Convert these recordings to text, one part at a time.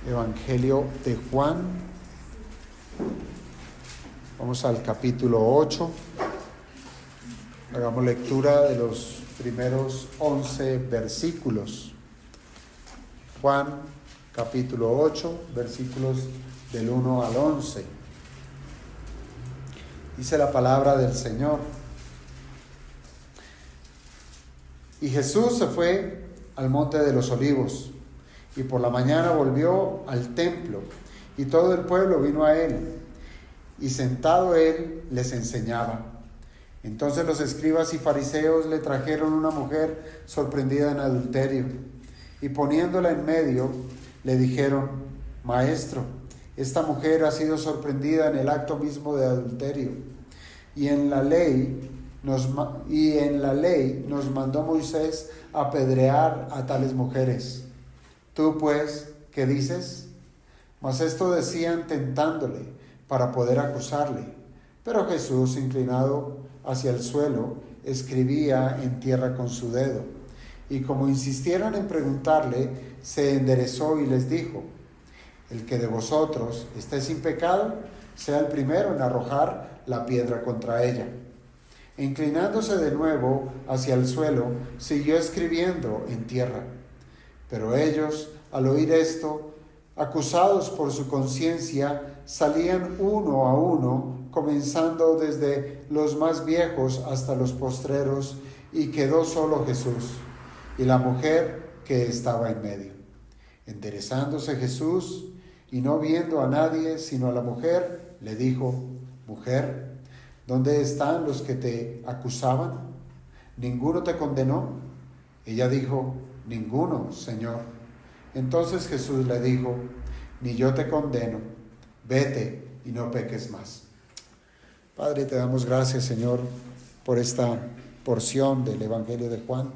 Evangelio de Juan. Vamos al capítulo 8. Hagamos lectura de los primeros 11 versículos. Juan, capítulo 8, versículos del 1 al 11. Dice la palabra del Señor. Y Jesús se fue al monte de los Olivos, y por la mañana volvió al templo, y todo el pueblo vino a él, y sentado él les enseñaba. Entonces los escribas y fariseos le trajeron una mujer sorprendida en adulterio, y poniéndola en medio, le dijeron: Maestro, esta mujer ha sido sorprendida en el acto mismo de adulterio, y en la ley nos mandó Moisés apedrear a tales mujeres. Tú pues, ¿qué dices? Mas esto decían tentándole para poder acusarle. Pero Jesús, inclinado hacia el suelo, escribía en tierra con su dedo. Y como insistieron en preguntarle, se enderezó y les dijo: El que de vosotros esté sin pecado, sea el primero en arrojar la piedra contra ella. E inclinándose de nuevo hacia el suelo, siguió escribiendo en tierra. Pero ellos, al oír esto, acusados por su conciencia, salían uno a uno, comenzando desde los más viejos hasta los postreros, y quedó solo Jesús y la mujer que estaba en medio. Enderezándose Jesús, y no viendo a nadie sino a la mujer, le dijo: Mujer, ¿dónde están los que te acusaban? ¿Ninguno te condenó? Ella dijo: Ninguno, Señor. Entonces Jesús le dijo: Ni yo te condeno, vete y no peques más. Padre, te damos gracias, Señor, por esta porción del Evangelio de Juan,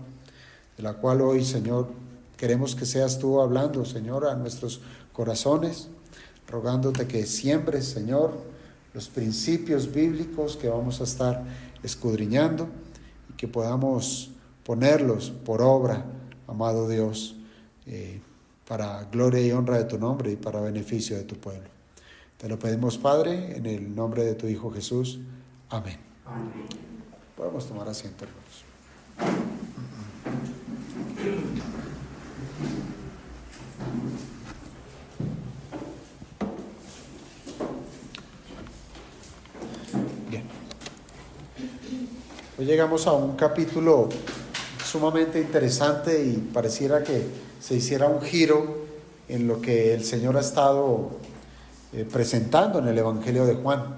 de la cual hoy, Señor, queremos que seas tú hablando, Señor, a nuestros corazones, rogándote que siembres, Señor, los principios bíblicos que vamos a estar escudriñando y que podamos ponerlos por obra, amado Dios, para gloria y honra de tu nombre y para beneficio de tu pueblo. Te lo pedimos, Padre, en el nombre de tu Hijo Jesús. Amén. Amén. Podemos tomar asiento, hermanos. Bien. Hoy llegamos a un capítulo sumamente interesante y pareciera que se hiciera un giro en lo que el Señor ha estado presentando en el Evangelio de Juan.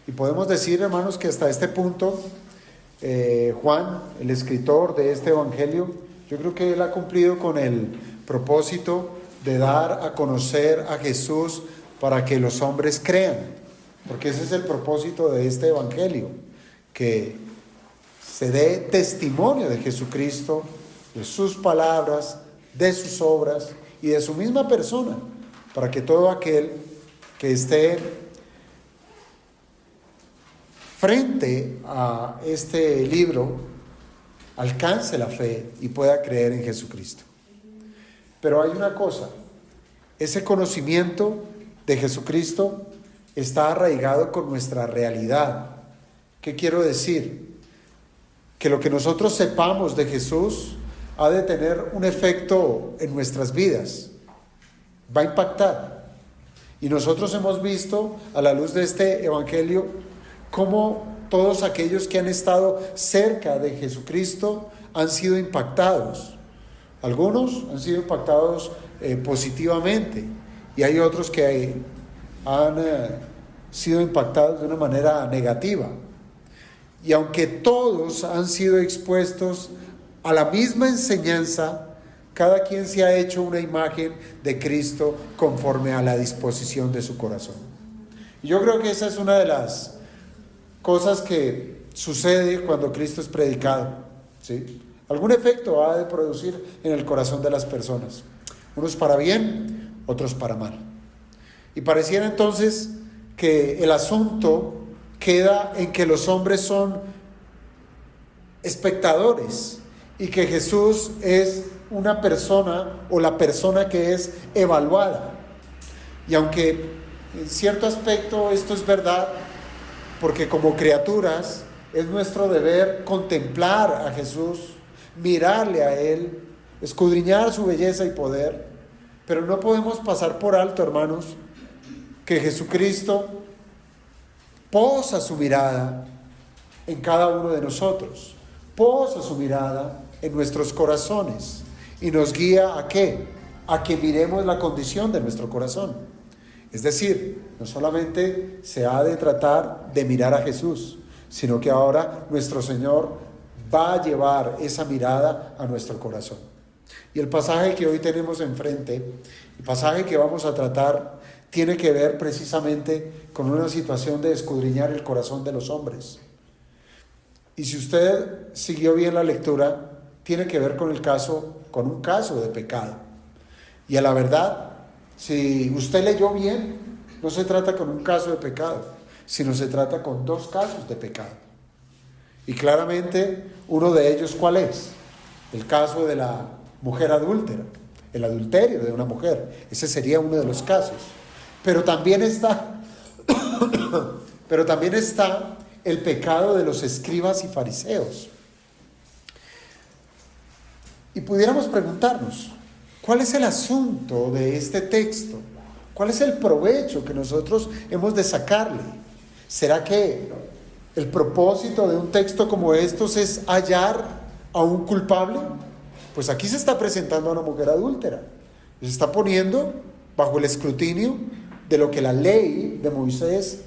Y podemos decir, hermanos, que hasta este punto Juan, el escritor de este Evangelio, yo creo que él ha cumplido con el propósito de dar a conocer a Jesús para que los hombres crean, porque ese es el propósito de este Evangelio, que se dé testimonio de Jesucristo, de sus palabras, de sus obras y de su misma persona, para que todo aquel que esté frente a este libro alcance la fe y pueda creer en Jesucristo. Pero hay una cosa: ese conocimiento de Jesucristo está arraigado con nuestra realidad. ¿Qué quiero decir? Que lo que nosotros sepamos de Jesús ha de tener un efecto en nuestras vidas, va a impactar. Y nosotros hemos visto a la luz de este Evangelio cómo todos aquellos que han estado cerca de Jesucristo han sido impactados. Algunos han sido impactados positivamente, y hay otros que han sido impactados de una manera negativa. Y aunque todos han sido expuestos a la misma enseñanza, cada quien se ha hecho una imagen de Cristo conforme a la disposición de su corazón. Y yo creo que esa es una de las cosas que sucede cuando Cristo es predicado, ¿sí? Algún efecto ha de producir en el corazón de las personas, unos para bien, otros para mal. Y pareciera entonces que el asunto queda en que los hombres son espectadores y que Jesús es una persona o la persona que es evaluada. Y aunque en cierto aspecto esto es verdad, porque como criaturas es nuestro deber contemplar a Jesús, mirarle a Él, escudriñar su belleza y poder, pero no podemos pasar por alto, hermanos, que Jesucristo posa su mirada en cada uno de nosotros, posa su mirada en nuestros corazones y nos guía ¿a qué? A que miremos la condición de nuestro corazón. Es decir, no solamente se ha de tratar de mirar a Jesús, sino que ahora nuestro Señor va a llevar esa mirada a nuestro corazón. Y el pasaje que hoy tenemos enfrente, el pasaje que vamos a tratar, tiene que ver precisamente con una situación de escudriñar el corazón de los hombres. Y si usted siguió bien la lectura, tiene que ver con un caso de pecado. Y a la verdad, si usted leyó bien, no se trata con un caso de pecado, sino se trata con dos casos de pecado. Y claramente uno de ellos, ¿cuál es? El caso de la mujer adúltera, el adulterio de una mujer. Ese sería uno de los casos. Pero también está el pecado de los escribas y fariseos. Y pudiéramos preguntarnos, ¿cuál es el asunto de este texto? ¿Cuál es el provecho que nosotros hemos de sacarle? ¿Será que el propósito de un texto como estos es hallar a un culpable? Pues aquí se está presentando a una mujer adúltera. Se está poniendo bajo el escrutinio de lo que la ley de Moisés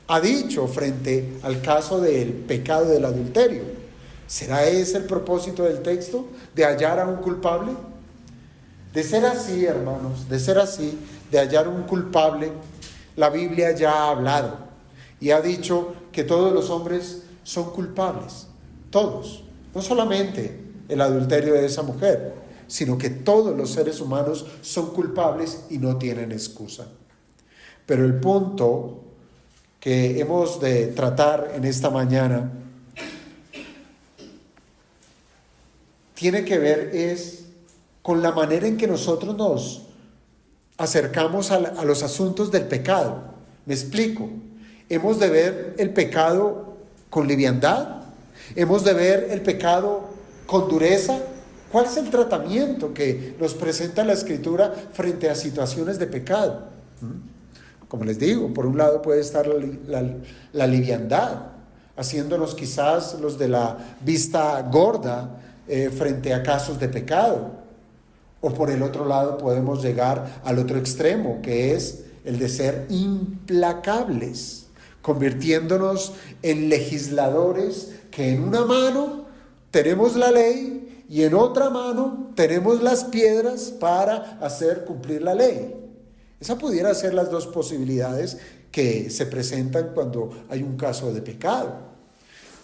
ha dicho frente al caso del pecado del adulterio. ¿Será ese el propósito del texto? ¿De hallar a un culpable? De ser así, hermanos, de ser así, de hallar un culpable, la Biblia ya ha hablado y ha dicho que todos los hombres son culpables, todos, no solamente el adulterio de esa mujer, sino que todos los seres humanos son culpables y no tienen excusa. Pero el punto que hemos de tratar en esta mañana tiene que ver con la manera en que nosotros nos acercamos a los asuntos del pecado. Me explico. Hemos de ver el pecado con liviandad. Hemos de ver el pecado con dureza. ¿Cuál es el tratamiento que nos presenta la Escritura frente a situaciones de pecado? Como les digo, por un lado puede estar la liviandad, haciéndonos quizás los de la vista gorda frente a casos de pecado. O por el otro lado podemos llegar al otro extremo, que es el de ser implacables, convirtiéndonos en legisladores que en una mano tenemos la ley y en otra mano tenemos las piedras para hacer cumplir la ley. Esa pudiera ser las dos posibilidades que se presentan cuando hay un caso de pecado.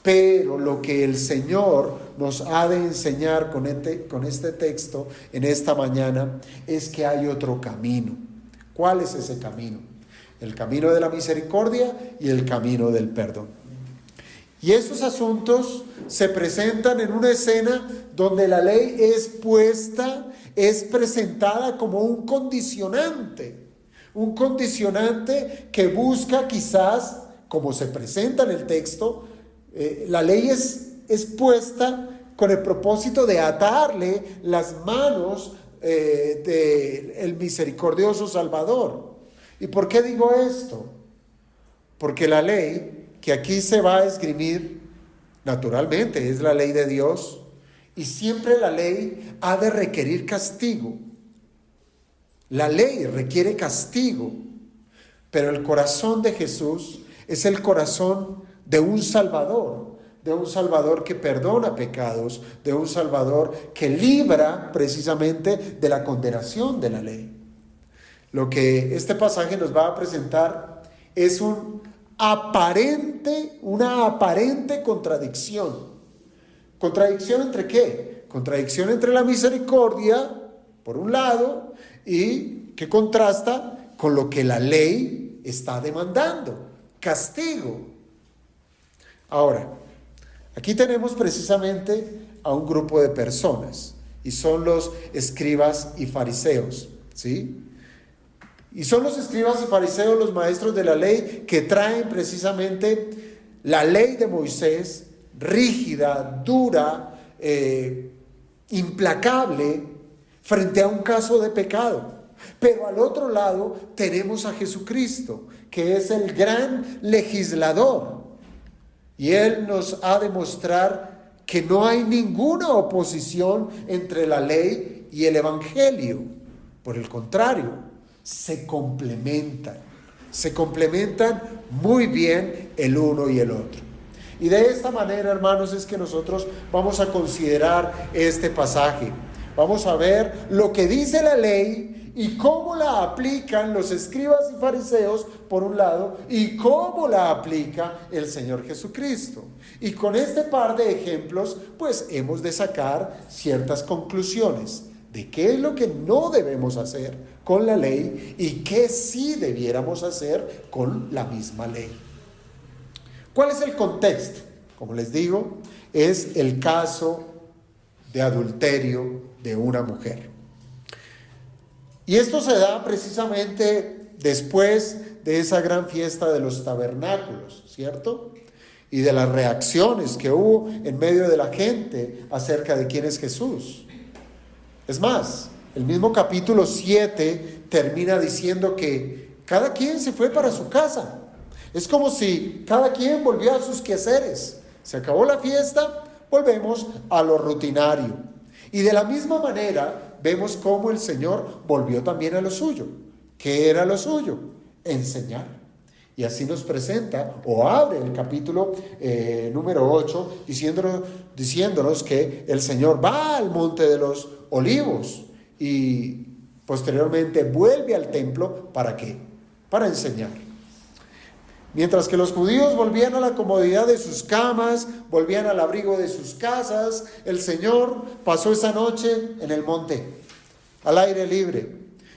Pero lo que el Señor nos ha de enseñar con este texto en esta mañana es que hay otro camino. ¿Cuál es ese camino? El camino de la misericordia y el camino del perdón. Y esos asuntos se presentan en una escena donde la ley es presentada como un condicionante que busca quizás, como se presenta en el texto, la ley es puesta con el propósito de atarle las manos del misericordioso Salvador. ¿Y por qué digo esto? Porque la ley que aquí se va a esgrimir, naturalmente, es la ley de Dios, y siempre la ley ha de requerir castigo. La ley requiere castigo, pero el corazón de Jesús es el corazón de un Salvador que perdona pecados, de un Salvador que libra precisamente de la condenación de la ley. Lo que este pasaje nos va a presentar es una aparente contradicción. ¿Contradicción entre qué? Contradicción entre la misericordia, por un lado, y que contrasta con lo que la ley está demandando: castigo. Ahora, Aquí tenemos precisamente a un grupo de personas y son los escribas y fariseos, ¿sí? Y son los escribas y fariseos los maestros de la ley que traen precisamente la ley de Moisés, rígida, dura, implacable, frente a un caso de pecado. Pero al otro lado tenemos a Jesucristo, que es el gran legislador. Y Él nos ha de mostrar que no hay ninguna oposición entre la ley y el Evangelio. Por el contrario, se complementan muy bien el uno y el otro. Y de esta manera, hermanos, es que nosotros vamos a considerar este pasaje. Vamos a ver lo que dice la ley y cómo la aplican los escribas y fariseos, por un lado, y cómo la aplica el Señor Jesucristo. Y con este par de ejemplos, pues hemos de sacar ciertas conclusiones de qué es lo que no debemos hacer con la ley y qué sí debiéramos hacer con la misma ley. ¿Cuál es el contexto? Como les digo, es el caso de adulterio de una mujer. Y esto se da precisamente después de esa gran fiesta de los tabernáculos, ¿cierto? Y de las reacciones que hubo en medio de la gente acerca de quién es Jesús. Es más, el mismo capítulo 7 termina diciendo que cada quien se fue para su casa. Es como si cada quien volvió a sus quehaceres. Se acabó la fiesta, volvemos a lo rutinario. Y de la misma manera vemos cómo el Señor volvió también a lo suyo. ¿Qué era lo suyo? Enseñar. Y así nos presenta o abre el capítulo número 8 diciéndonos que el Señor va al monte de los olivos y posteriormente vuelve al templo. ¿Para qué? Para enseñar. Mientras que los judíos volvían a la comodidad de sus camas, volvían al abrigo de sus casas, el Señor pasó esa noche en el monte, al aire libre,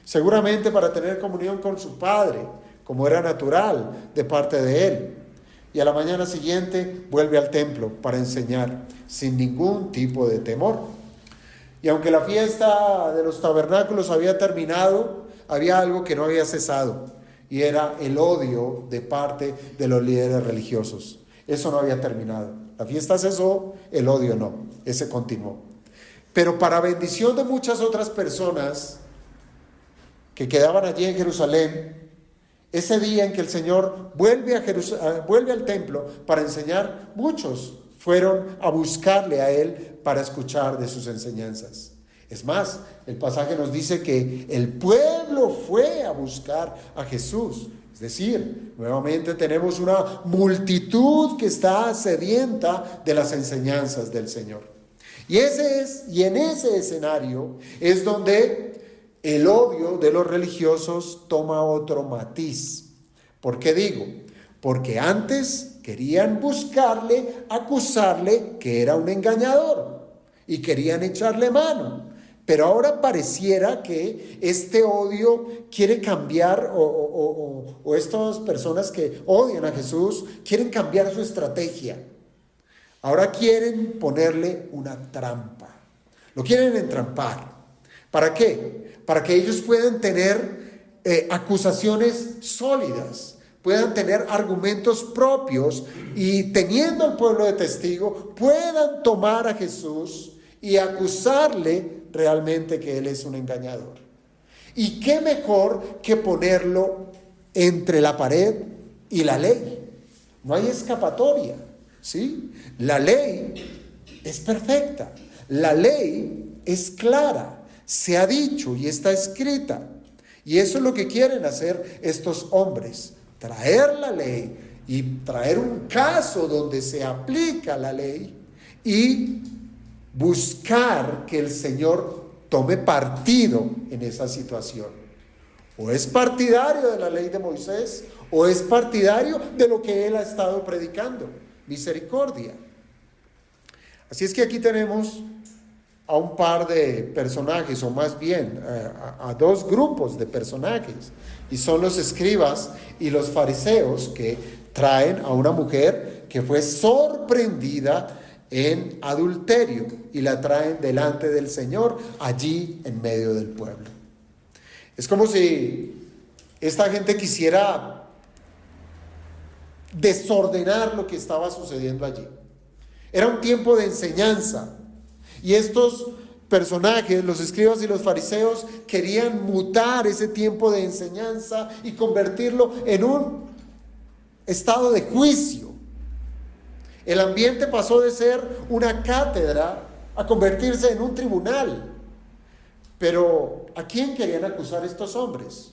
seguramente para tener comunión con su Padre, como era natural de parte de Él. Y a la mañana siguiente vuelve al templo para enseñar, sin ningún tipo de temor. Y aunque la fiesta de los tabernáculos había terminado, había algo que no había cesado. Y era el odio de parte de los líderes religiosos. Eso no había terminado. La fiesta cesó, el odio no. Ese continuó. Pero para bendición de muchas otras personas que quedaban allí en Jerusalén, ese día en que el Señor vuelve al templo para enseñar, muchos fueron a buscarle a Él para escuchar de sus enseñanzas. Es más, el pasaje nos dice que el pueblo fue a buscar a Jesús. Es decir, nuevamente tenemos una multitud que está sedienta de las enseñanzas del Señor. Y en ese escenario es donde el odio de los religiosos toma otro matiz. ¿Por qué digo? Porque antes querían buscarle, acusarle que era un engañador y querían echarle mano. Pero ahora pareciera que este odio quiere cambiar o estas personas que odian a Jesús quieren cambiar su estrategia. Ahora quieren ponerle una trampa. Lo quieren entrampar. ¿Para qué? Para que ellos puedan tener acusaciones sólidas, puedan tener argumentos propios y teniendo al pueblo de testigo puedan tomar a Jesús y acusarle realmente que Él es un engañador. ¿Y qué mejor que ponerlo entre la pared y la ley? No hay escapatoria, ¿sí? La ley es perfecta, la ley es clara, se ha dicho y está escrita. Y eso es lo que quieren hacer estos hombres, traer la ley y traer un caso donde se aplica la ley y buscar que el Señor tome partido en esa situación. O es partidario de la ley de Moisés, o es partidario de lo que él ha estado predicando, misericordia. Así es que aquí tenemos a un par de personajes, o más bien a dos grupos de personajes, y son los escribas y los fariseos que traen a una mujer que fue sorprendida en adulterio y la traen delante del Señor allí en medio del pueblo. Es como si esta gente quisiera desordenar lo que estaba sucediendo allí. Era un tiempo de enseñanza y estos personajes, los escribas y los fariseos, querían mutar ese tiempo de enseñanza y convertirlo en un estado de juicio. El ambiente pasó de ser una cátedra a convertirse en un tribunal. Pero ¿a quién querían acusar estos hombres?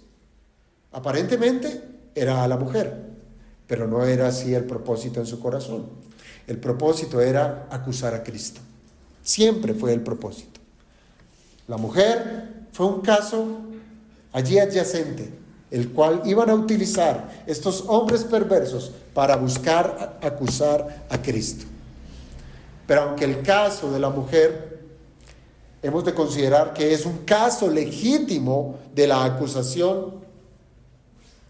Aparentemente era a la mujer, pero no era así el propósito en su corazón. El propósito era acusar a Cristo. Siempre fue el propósito. La mujer fue un caso allí adyacente, el cual iban a utilizar estos hombres perversos para buscar acusar a Cristo. Pero aunque el caso de la mujer hemos de considerar que es un caso legítimo de la acusación,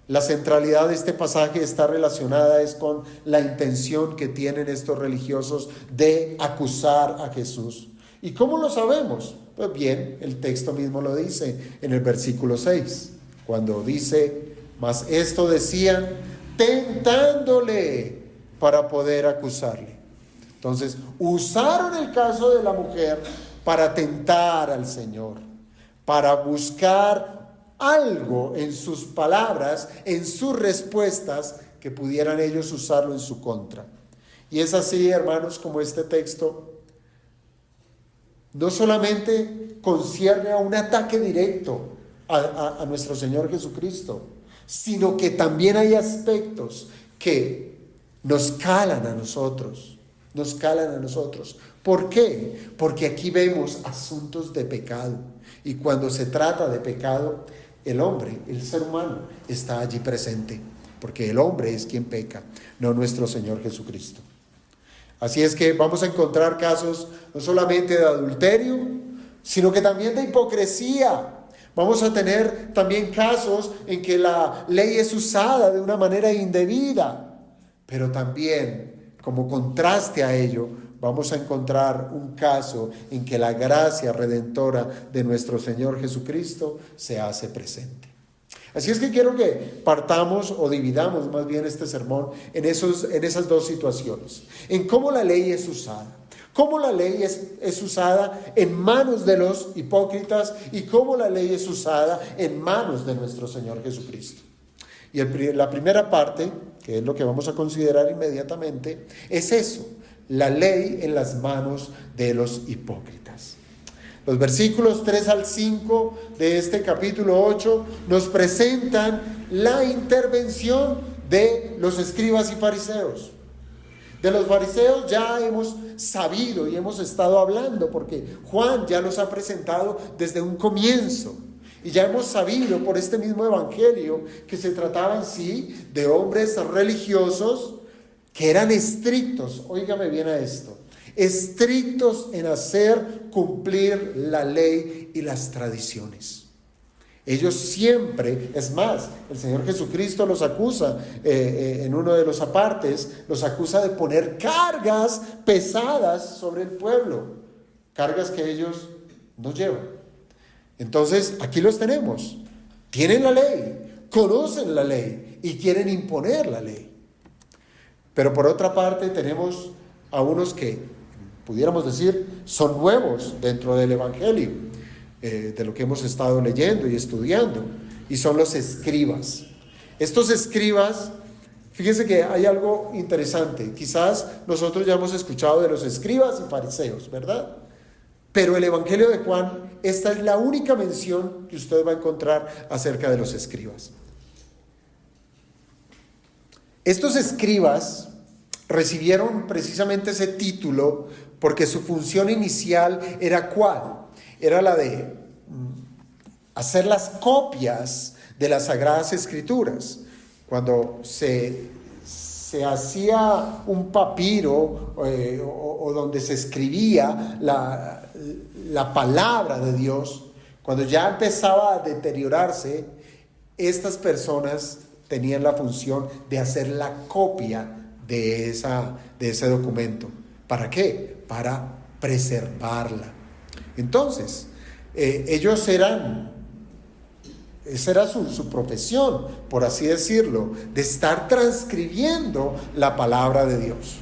la centralidad de este pasaje está relacionada es con la intención que tienen estos religiosos de acusar a Jesús. ¿Y cómo lo sabemos? Pues bien, el texto mismo lo dice en el versículo 6, cuando dice: mas esto decían tentándole para poder acusarle. Entonces, usaron el caso de la mujer para tentar al Señor, para buscar algo en sus palabras, en sus respuestas, que pudieran ellos usarlo en su contra. Y es así, hermanos, como este texto no solamente concierne a un ataque directo a nuestro Señor Jesucristo, sino que también hay aspectos que nos calan a nosotros. Nos calan a nosotros. ¿Por qué? Porque aquí vemos asuntos de pecado. Y cuando se trata de pecado, el hombre, el ser humano, está allí presente. Porque el hombre es quien peca, no nuestro Señor Jesucristo. Así es que vamos a encontrar casos no solamente de adulterio, sino que también de hipocresía. Vamos a tener también casos en que la ley es usada de una manera indebida. Pero también, como contraste a ello, vamos a encontrar un caso en que la gracia redentora de nuestro Señor Jesucristo se hace presente. Así es que quiero que partamos o dividamos más bien este sermón en esas dos situaciones. En cómo la ley es usada. Cómo la ley es usada en manos de los hipócritas y cómo la ley es usada en manos de nuestro Señor Jesucristo. Y la primera parte, que es lo que vamos a considerar inmediatamente, es eso, la ley en las manos de los hipócritas. Los versículos 3 al 5 de este capítulo 8 nos presentan la intervención de los escribas y fariseos. De los fariseos ya hemos sabido y hemos estado hablando, porque Juan ya los ha presentado desde un comienzo. Y ya hemos sabido por este mismo evangelio que se trataba en sí de hombres religiosos que eran estrictos, óigame bien a esto, estrictos en hacer cumplir la ley y las tradiciones. Ellos siempre, es más, el Señor Jesucristo los acusa en uno de los apartes, los acusa de poner cargas pesadas sobre el pueblo, cargas que ellos no llevan. Entonces, aquí los tenemos. Tienen la ley, conocen la ley y quieren imponer la ley. Pero por otra parte tenemos a unos que, pudiéramos decir, son nuevos dentro del Evangelio, de lo que hemos estado leyendo y estudiando, y son los escribas. Estos escribas, fíjense que hay algo interesante. Quizás nosotros ya hemos escuchado de los escribas y fariseos, ¿verdad? Pero el Evangelio de Juan, esta es la única mención que usted va a encontrar acerca de los escribas. Estos escribas recibieron precisamente ese título porque su función inicial era ¿cuál? Era la de hacer las copias de las Sagradas Escrituras. Cuando se hacía un papiro o donde se escribía la palabra de Dios, cuando ya empezaba a deteriorarse, estas personas tenían la función de hacer la copia de ese documento ¿Para qué? Para preservarla. Entonces, esa era su profesión, por así decirlo, de estar transcribiendo la palabra de Dios.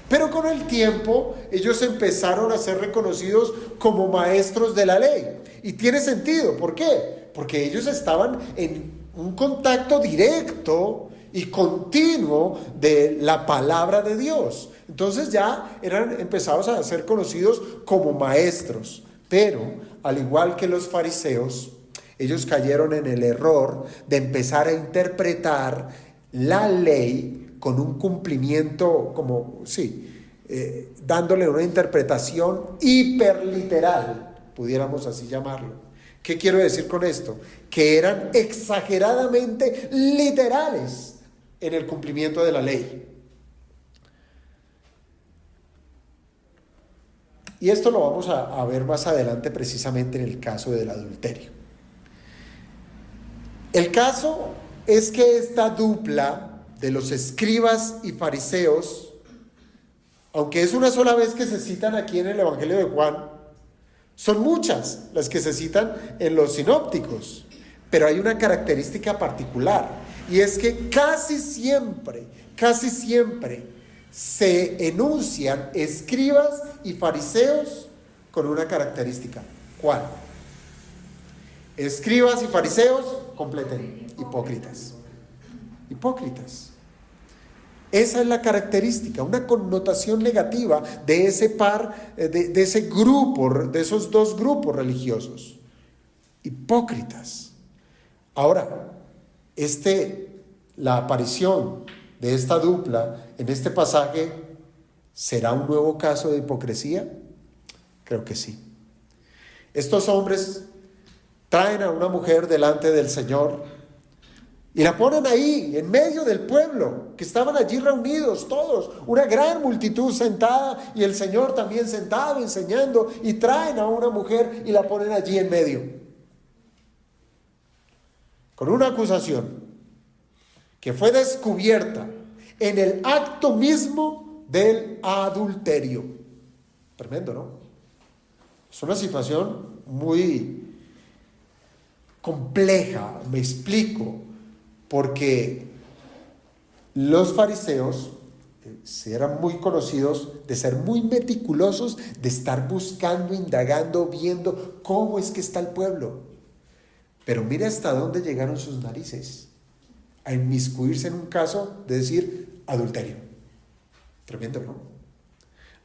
Pero con el tiempo, ellos empezaron a ser reconocidos como maestros de la ley. Y tiene sentido, ¿por qué? Porque ellos estaban en un contacto directo y continuo de la palabra de Dios. Entonces ya eran empezados a ser conocidos como maestros. Pero, al igual que los fariseos, ellos cayeron en el error de empezar a interpretar la ley con un cumplimiento dándole una interpretación hiperliteral, pudiéramos así llamarlo. ¿Qué quiero decir con esto? Que eran exageradamente literales en el cumplimiento de la ley. Y esto lo vamos a ver más adelante, precisamente en el caso del adulterio. El caso es que esta dupla de los escribas y fariseos, aunque es una sola vez que se citan aquí en el Evangelio de Juan, son muchas las que se citan en los sinópticos, pero hay una característica particular, y es que casi siempre se enuncian escribas y fariseos con una característica. ¿Cuál? Escribas y fariseos, completen, hipócritas. Hipócritas. Esa es la característica, una connotación negativa de ese par, de ese grupo, de esos dos grupos religiosos. Hipócritas. Ahora, la aparición de esta dupla en este pasaje, ¿será un nuevo caso de hipocresía? Creo que sí. Estos hombres traen a una mujer delante del Señor y la ponen ahí, en medio del pueblo, que estaban allí reunidos todos, una gran multitud sentada, y el Señor también sentado enseñando, y traen a una mujer y la ponen allí en medio, con una acusación que fue descubierta en el acto mismo del adulterio. Tremendo, ¿no? Es una situación muy compleja, me explico, porque los fariseos eran muy conocidos de ser muy meticulosos, de estar buscando, indagando, viendo cómo es que está el pueblo. Pero mira hasta dónde llegaron sus narices, a inmiscuirse en un caso de decir adulterio. Tremendo, ¿no?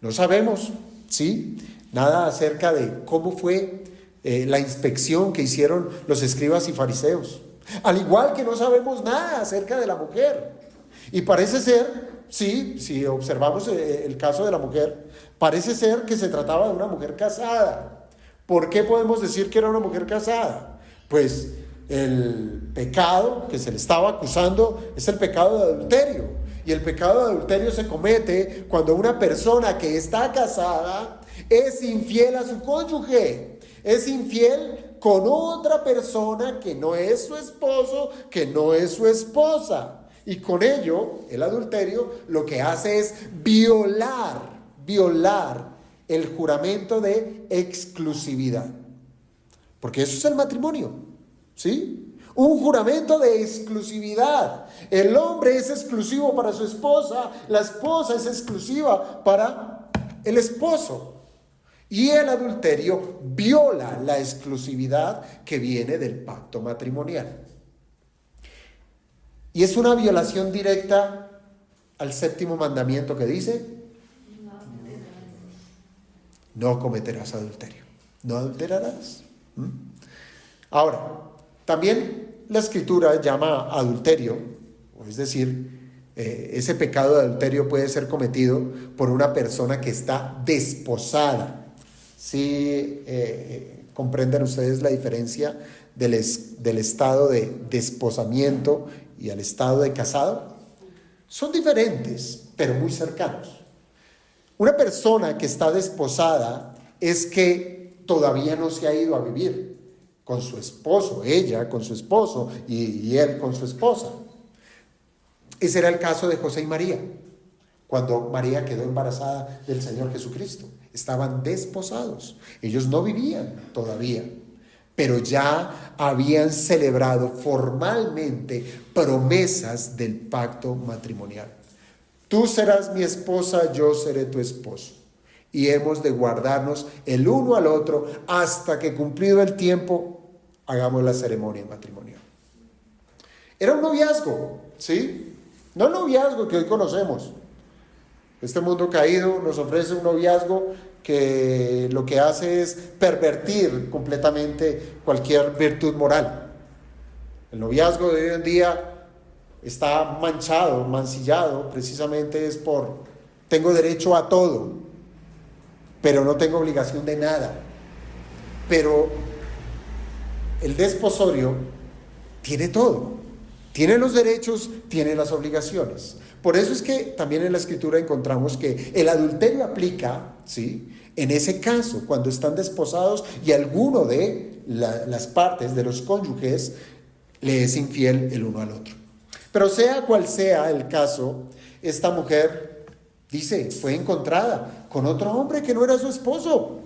No sabemos, ¿sí?, nada acerca de cómo fue la inspección que hicieron los escribas y fariseos. Al igual que no sabemos nada acerca de la mujer. Y parece ser, sí, si observamos el caso de la mujer, parece ser que se trataba de una mujer casada. ¿Por qué podemos decir que era una mujer casada? Pues el pecado que se le estaba acusando es el pecado de adulterio. Y el pecado de adulterio se comete cuando una persona que está casada es infiel a su cónyuge, es infiel con otra persona que no es su esposo, que no es su esposa. Y con ello, el adulterio lo que hace es violar el juramento de exclusividad. Porque eso es el matrimonio, ¿sí? Un juramento de exclusividad. El hombre es exclusivo para su esposa, la esposa es exclusiva para el esposo. Y el adulterio viola la exclusividad que viene del pacto matrimonial. Y es una violación directa al séptimo mandamiento que dice: no cometerás adulterio, no adulterarás. Ahora, también la Escritura llama adulterio, es decir, ese pecado de adulterio puede ser cometido por una persona que está desposada. ¿Sí comprenden ustedes la diferencia del estado de desposamiento y al estado de casado? Son diferentes, pero muy cercanos. Una persona que está desposada es que todavía no se ha ido a vivir con su esposo, ella con su esposo y él con su esposa. Ese era el caso de José y María. cuando María quedó embarazada del Señor Jesucristo. Estaban desposados. Ellos no vivían todavía, pero ya habían celebrado formalmente promesas del pacto matrimonial. Tú serás mi esposa, yo seré tu esposo. Y hemos de guardarnos el uno al otro hasta que, cumplido el tiempo, hagamos la ceremonia matrimonial. Era un noviazgo, ¿sí? No el noviazgo que hoy conocemos. Este mundo caído nos ofrece un noviazgo que lo que hace es pervertir completamente cualquier virtud moral. El noviazgo de hoy en día está manchado, mancillado, precisamente es por: tengo derecho a todo, pero no tengo obligación de nada. Pero el desposorio tiene todo. Tiene los derechos, tiene las obligaciones. Por eso es que también en la Escritura encontramos que el adulterio aplica, ¿sí?, en ese caso, cuando están desposados y alguno de las partes de los cónyuges le es infiel el uno al otro. Pero sea cual sea el caso, esta mujer, dice, fue encontrada con otro hombre que no era su esposo.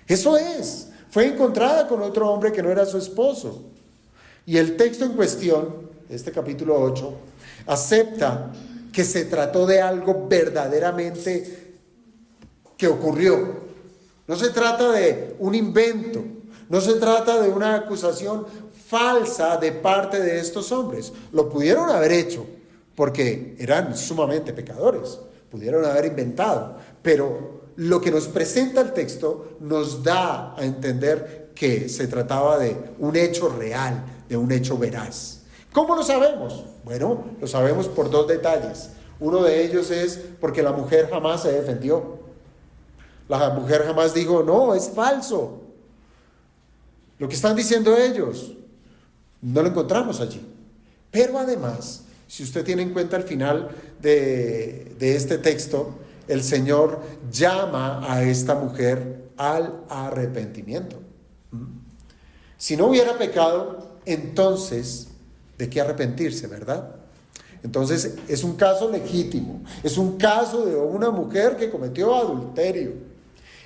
Eso es, fue encontrada con otro hombre que no era su esposo. Y el texto en cuestión, este capítulo 8, acepta que se trató de algo verdaderamente que ocurrió. No se trata de un invento, no se trata de una acusación falsa de parte de estos hombres. Lo pudieron haber hecho porque eran sumamente pecadores, pudieron haber inventado, pero lo que nos presenta el texto nos da a entender que se trataba de un hecho real, de un hecho veraz. ¿Cómo lo sabemos? Bueno, lo sabemos por dos detalles. Uno de ellos es porque la mujer jamás se defendió. La mujer jamás dijo: no, es falso lo que están diciendo ellos. No lo encontramos allí. Pero además, si usted tiene en cuenta el final de este texto, el Señor llama a esta mujer al arrepentimiento. Si no hubiera pecado, entonces, ¿de qué arrepentirse, verdad? Entonces es un caso legítimo, es un caso de una mujer que cometió adulterio.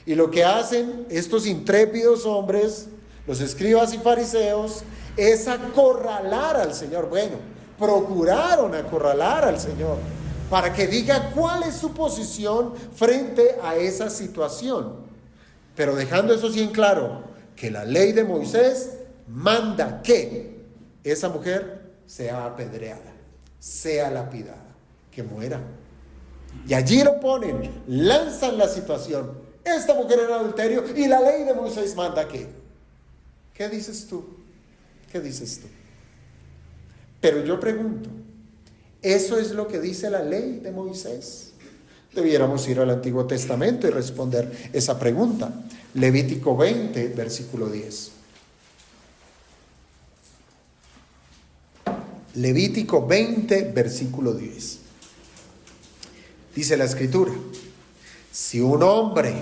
Y lo que hacen estos intrépidos hombres, los escribas y fariseos, es acorralar al Señor. Bueno, procuraron acorralar al Señor para que diga cuál es su posición frente a esa situación. Pero dejando eso sí en claro, que la ley de Moisés manda que esa mujer sea apedreada, sea lapidada, que muera. Y allí lo ponen, lanzan la situación. Esta mujer era adulterio y la ley de Moisés manda que. ¿Qué dices tú? ¿Qué dices tú? Pero yo pregunto, ¿eso es lo que dice la ley de Moisés? Debiéramos ir al Antiguo Testamento y responder esa pregunta. Levítico 20, versículo 10. Levítico 20, versículo 10. Dice la Escritura: si un hombre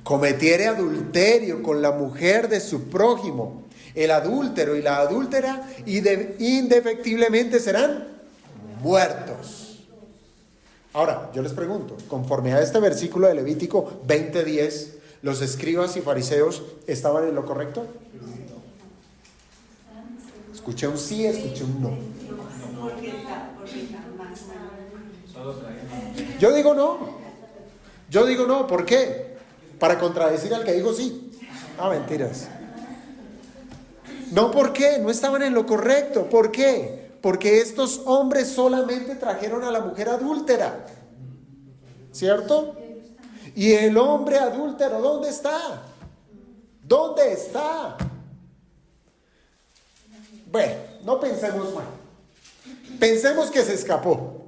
cometiere adulterio con la mujer de su prójimo, el adúltero y la adúltera indefectiblemente serán muertos. Ahora, yo les pregunto, conforme a este versículo de Levítico 20:10, ¿los escribas y fariseos estaban en lo correcto? Escuché un sí, escuché un no. Yo digo no, ¿por qué? Para contradecir al que dijo sí. Mentiras. No, ¿por qué? No estaban en lo correcto. ¿Por qué? Porque estos hombres solamente trajeron a la mujer adúltera, ¿cierto? Y el hombre adúltero, ¿dónde está? ¿Dónde está? Bueno, no pensemos mal. Pensemos que se escapó.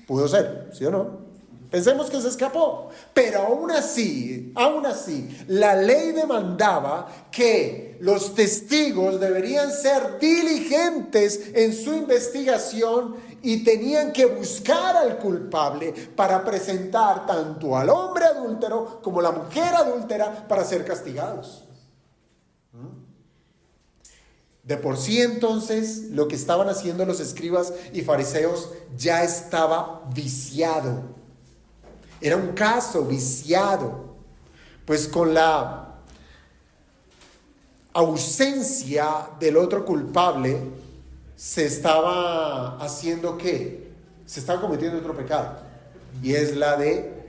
Pudo ser, ¿sí o no? Pensemos que se escapó. Pero aún así, la ley demandaba que los testigos deberían ser diligentes en su investigación y tenían que buscar al culpable para presentar tanto al hombre adúltero como a la mujer adúltera para ser castigados. De por sí, entonces, lo que estaban haciendo los escribas y fariseos ya estaba viciado. Era un caso viciado, pues con la ausencia del otro culpable se estaba haciendo ¿qué? Se estaba cometiendo otro pecado, y es la de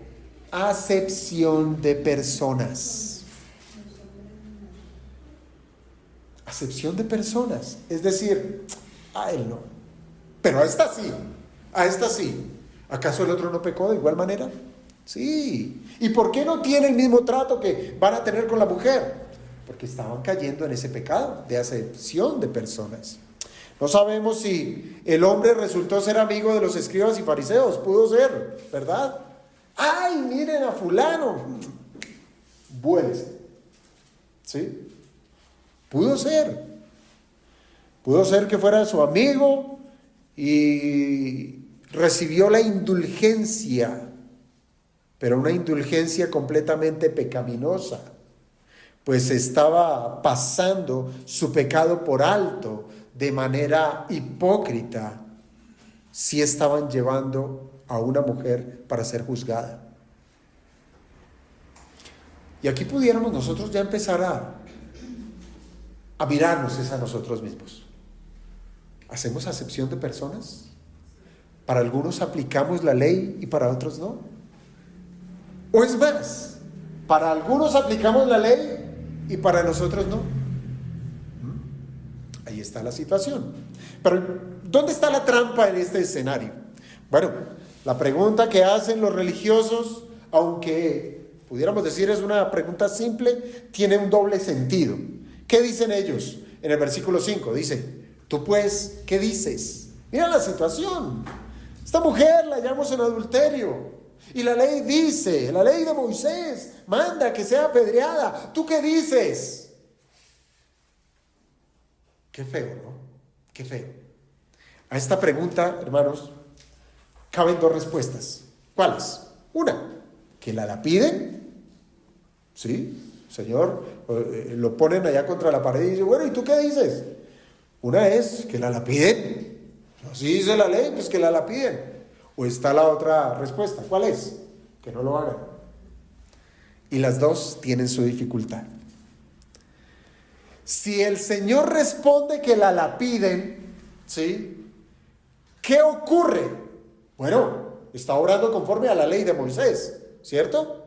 acepción de personas. Acepción de personas, es decir, a él no, pero a esta sí, a esta sí. ¿Acaso el otro no pecó de igual manera? Sí. ¿Y por qué no tiene el mismo trato que van a tener con la mujer? Porque estaban cayendo en ese pecado de acepción de personas. No sabemos si el hombre resultó ser amigo de los escribas y fariseos. Pudo ser, ¿verdad? ¡Ay, miren a fulano! Vuélese. ¿Sí? Pudo ser. Pudo ser que fuera su amigo y recibió la indulgencia, pero una indulgencia completamente pecaminosa, pues estaba pasando su pecado por alto de manera hipócrita. Si estaban llevando a una mujer para ser juzgada. Y aquí pudiéramos nosotros ya empezar a mirarnos a nosotros mismos. ¿Hacemos acepción de personas? Para algunos aplicamos la ley y para otros no. O es más, para algunos aplicamos la ley y para nosotros no. Ahí está la situación. Pero ¿dónde está la trampa en este escenario? Bueno, la pregunta que hacen los religiosos, aunque pudiéramos decir es una pregunta simple, tiene un doble sentido. ¿Qué dicen ellos? En el versículo 5 dice: tú pues, ¿qué dices? Mira la situación. Esta mujer la hallamos en adulterio. Y la ley dice, la ley de Moisés manda que sea apedreada. ¿Tú qué dices? Qué feo, ¿no? Qué feo. A esta pregunta, hermanos, caben dos respuestas. ¿Cuáles? Una, que la lapiden. ¿Sí? Señor, lo ponen allá contra la pared y dice: bueno, ¿y tú qué dices? Una es que la lapiden. Así dice la ley, pues que la lapiden. O está la otra respuesta. ¿Cuál es? Que no lo hagan. Y las dos tienen su dificultad. Si el Señor responde que la lapiden, ¿sí? ¿Qué ocurre? Bueno, está obrando conforme a la ley de Moisés, ¿cierto?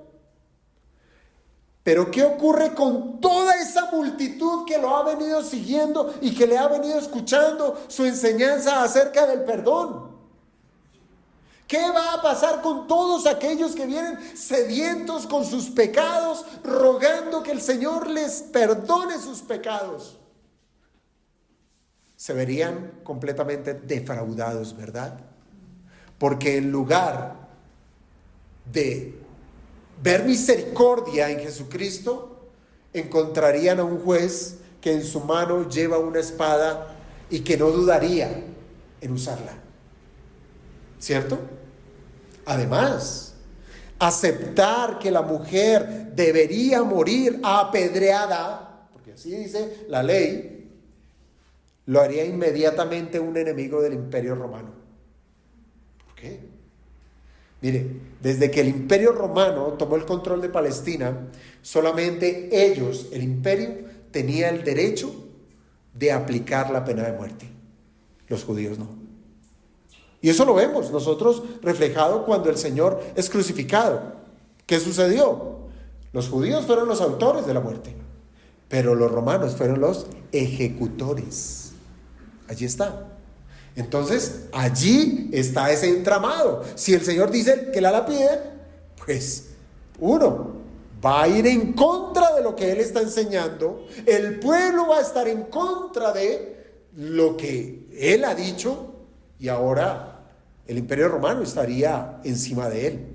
Pero ¿qué ocurre con toda esa multitud que lo ha venido siguiendo y que le ha venido escuchando su enseñanza acerca del perdón? ¿Qué va a pasar con todos aquellos que vienen sedientos con sus pecados, rogando que el Señor les perdone sus pecados? Se verían completamente defraudados, ¿verdad? Porque en lugar de ver misericordia en Jesucristo, encontrarían a un juez que en su mano lleva una espada y que no dudaría en usarla. ¿Cierto? Además, aceptar que la mujer debería morir apedreada, porque así dice la ley, lo haría inmediatamente un enemigo del Imperio Romano. ¿Por qué? Mire, desde que el Imperio Romano tomó el control de Palestina, solamente ellos, el imperio, tenía el derecho de aplicar la pena de muerte. Los judíos no. Y eso lo vemos nosotros reflejado cuando el Señor es crucificado. ¿Qué sucedió? Los judíos fueron los autores de la muerte, pero los romanos fueron los ejecutores. Allí está. Entonces, allí está ese entramado. Si el Señor dice que la lapiden, pues uno va a ir en contra de lo que Él está enseñando. El pueblo va a estar en contra de lo que Él ha dicho. Y ahora el Imperio Romano estaría encima de Él.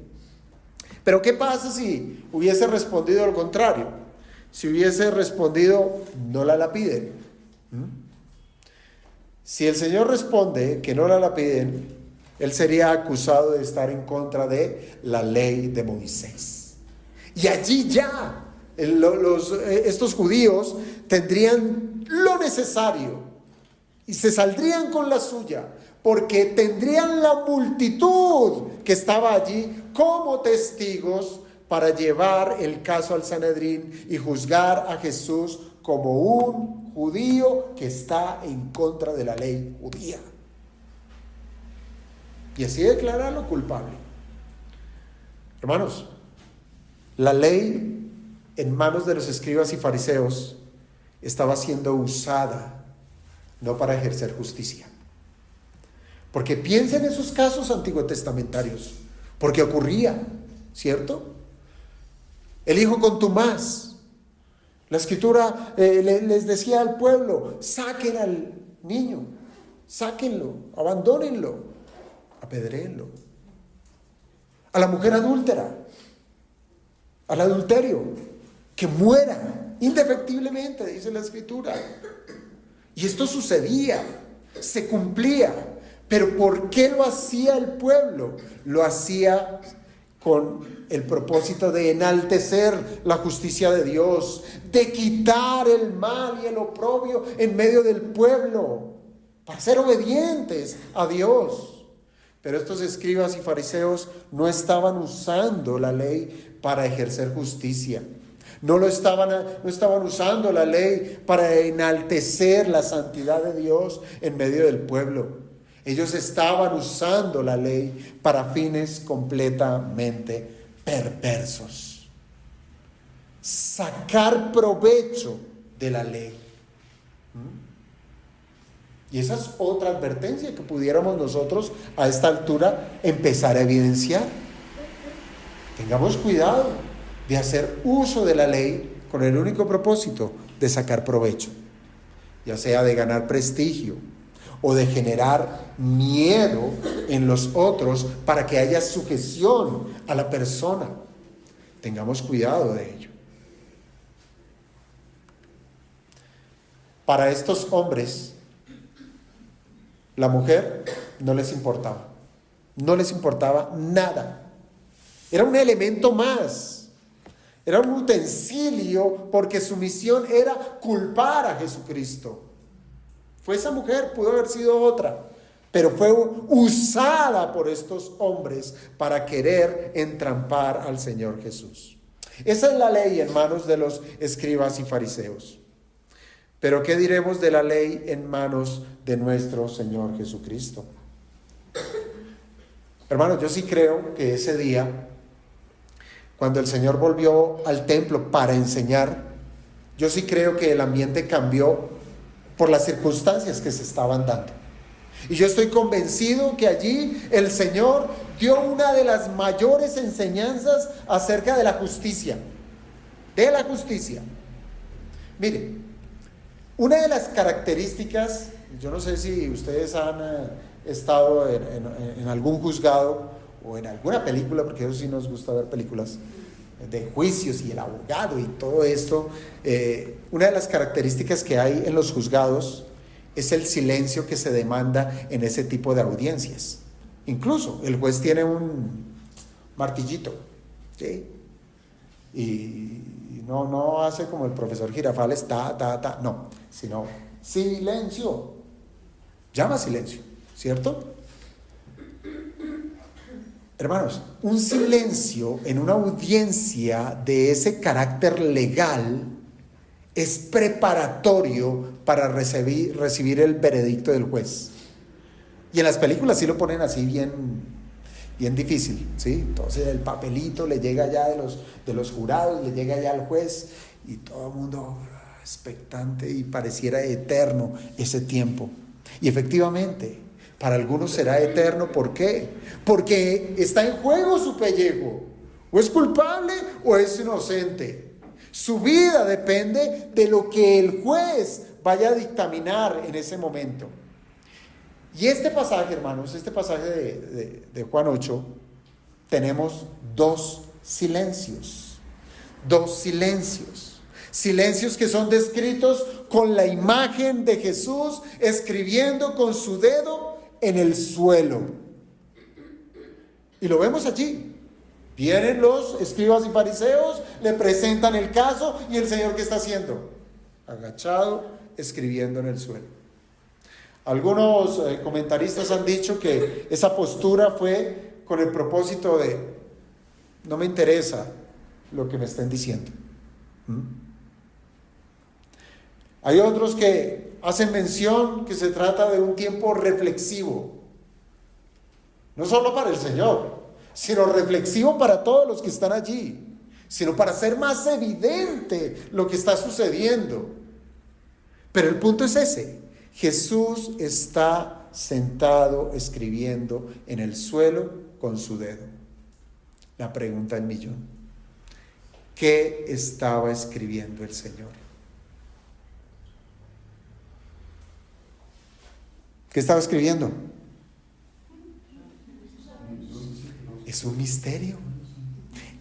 Pero ¿qué pasa si hubiese respondido lo contrario? Si hubiese respondido: no la lapiden. Si el Señor responde que no la lapiden, Él sería acusado de estar en contra de la ley de Moisés. Y allí ya estos judíos tendrían lo necesario y se saldrían con la suya, porque tendrían la multitud que estaba allí como testigos para llevar el caso al Sanedrín y juzgar a Jesús como un judío que está en contra de la ley judía. Y así declararlo culpable. Hermanos, la ley en manos de los escribas y fariseos estaba siendo usada no para ejercer justicia. Porque piensen en esos casos antiguotestamentarios, porque ocurría, ¿cierto? El hijo contumaz. La escritura les decía al pueblo: saquen al niño, sáquenlo, abandónenlo, apedréenlo. A la mujer adúltera, al adulterio, que muera indefectiblemente, dice la escritura. Y esto sucedía, se cumplía. Pero ¿por qué lo hacía el pueblo? Lo hacía con el propósito de enaltecer la justicia de Dios, de quitar el mal y el oprobio en medio del pueblo, para ser obedientes a Dios. Pero estos escribas y fariseos no estaban usando la ley para ejercer justicia. No estaban usando la ley para enaltecer la santidad de Dios en medio del pueblo. Ellos estaban usando la ley para fines completamente perversos. Sacar provecho de la ley. Y esa es otra advertencia que pudiéramos nosotros a esta altura empezar a evidenciar. Tengamos cuidado de hacer uso de la ley con el único propósito de sacar provecho, ya sea de ganar prestigio o de generar miedo en los otros para que haya sujeción a la persona. Tengamos cuidado de ello. Para estos hombres, la mujer no les importaba nada. Era un elemento más, era un utensilio, porque su misión era culpar a Jesucristo. Fue esa mujer, pudo haber sido otra, pero fue usada por estos hombres para querer entrampar al Señor Jesús. Esa es la ley en manos de los escribas y fariseos. Pero ¿qué diremos de la ley en manos de nuestro Señor Jesucristo? Hermanos, yo sí creo que ese día, cuando el Señor volvió al templo para enseñar, yo sí creo que el ambiente cambió por las circunstancias que se estaban dando. Y yo estoy convencido que allí el Señor dio una de las mayores enseñanzas acerca de la justicia. De la justicia. Mire, una de las características, yo no sé si ustedes han estado en algún juzgado o en alguna película, porque eso sí nos gusta ver películas de juicios y el abogado y todo esto. Una de las características que hay en los juzgados es el silencio que se demanda en ese tipo de audiencias. Incluso el juez tiene un martillito, ¿sí? Y no hace como el profesor Girafales, no, sino silencio. Llama silencio, ¿cierto? Hermanos, un silencio en una audiencia de ese carácter legal es preparatorio para recibir el veredicto del juez. Y en las películas sí lo ponen así bien difícil, ¿sí? Entonces el papelito le llega ya de los jurados, le llega ya al juez y todo el mundo expectante y pareciera eterno ese tiempo. Y efectivamente, para algunos será eterno. ¿Por qué? Porque está en juego su pellejo. O es culpable o es inocente. Su vida depende de lo que el juez vaya a dictaminar en ese momento. Y este pasaje, hermanos, este pasaje de Juan 8, tenemos dos silencios. Dos silencios. Silencios que son descritos con la imagen de Jesús escribiendo con su dedo en el suelo. Y lo vemos allí. Vienen los escribas y fariseos, le presentan el caso y el Señor, ¿qué está haciendo? Agachado, escribiendo en el suelo. Algunos comentaristas han dicho que esa postura fue con el propósito no me interesa lo que me estén diciendo. ¿Mm? Hay otros que hacen mención que se trata de un tiempo reflexivo, no solo para el Señor, sino reflexivo para todos los que están allí, sino para hacer más evidente lo que está sucediendo. Pero el punto es ese: Jesús está sentado escribiendo en el suelo con su dedo. La pregunta del millón: ¿qué estaba escribiendo el Señor? ¿Qué estaba escribiendo? Es un misterio.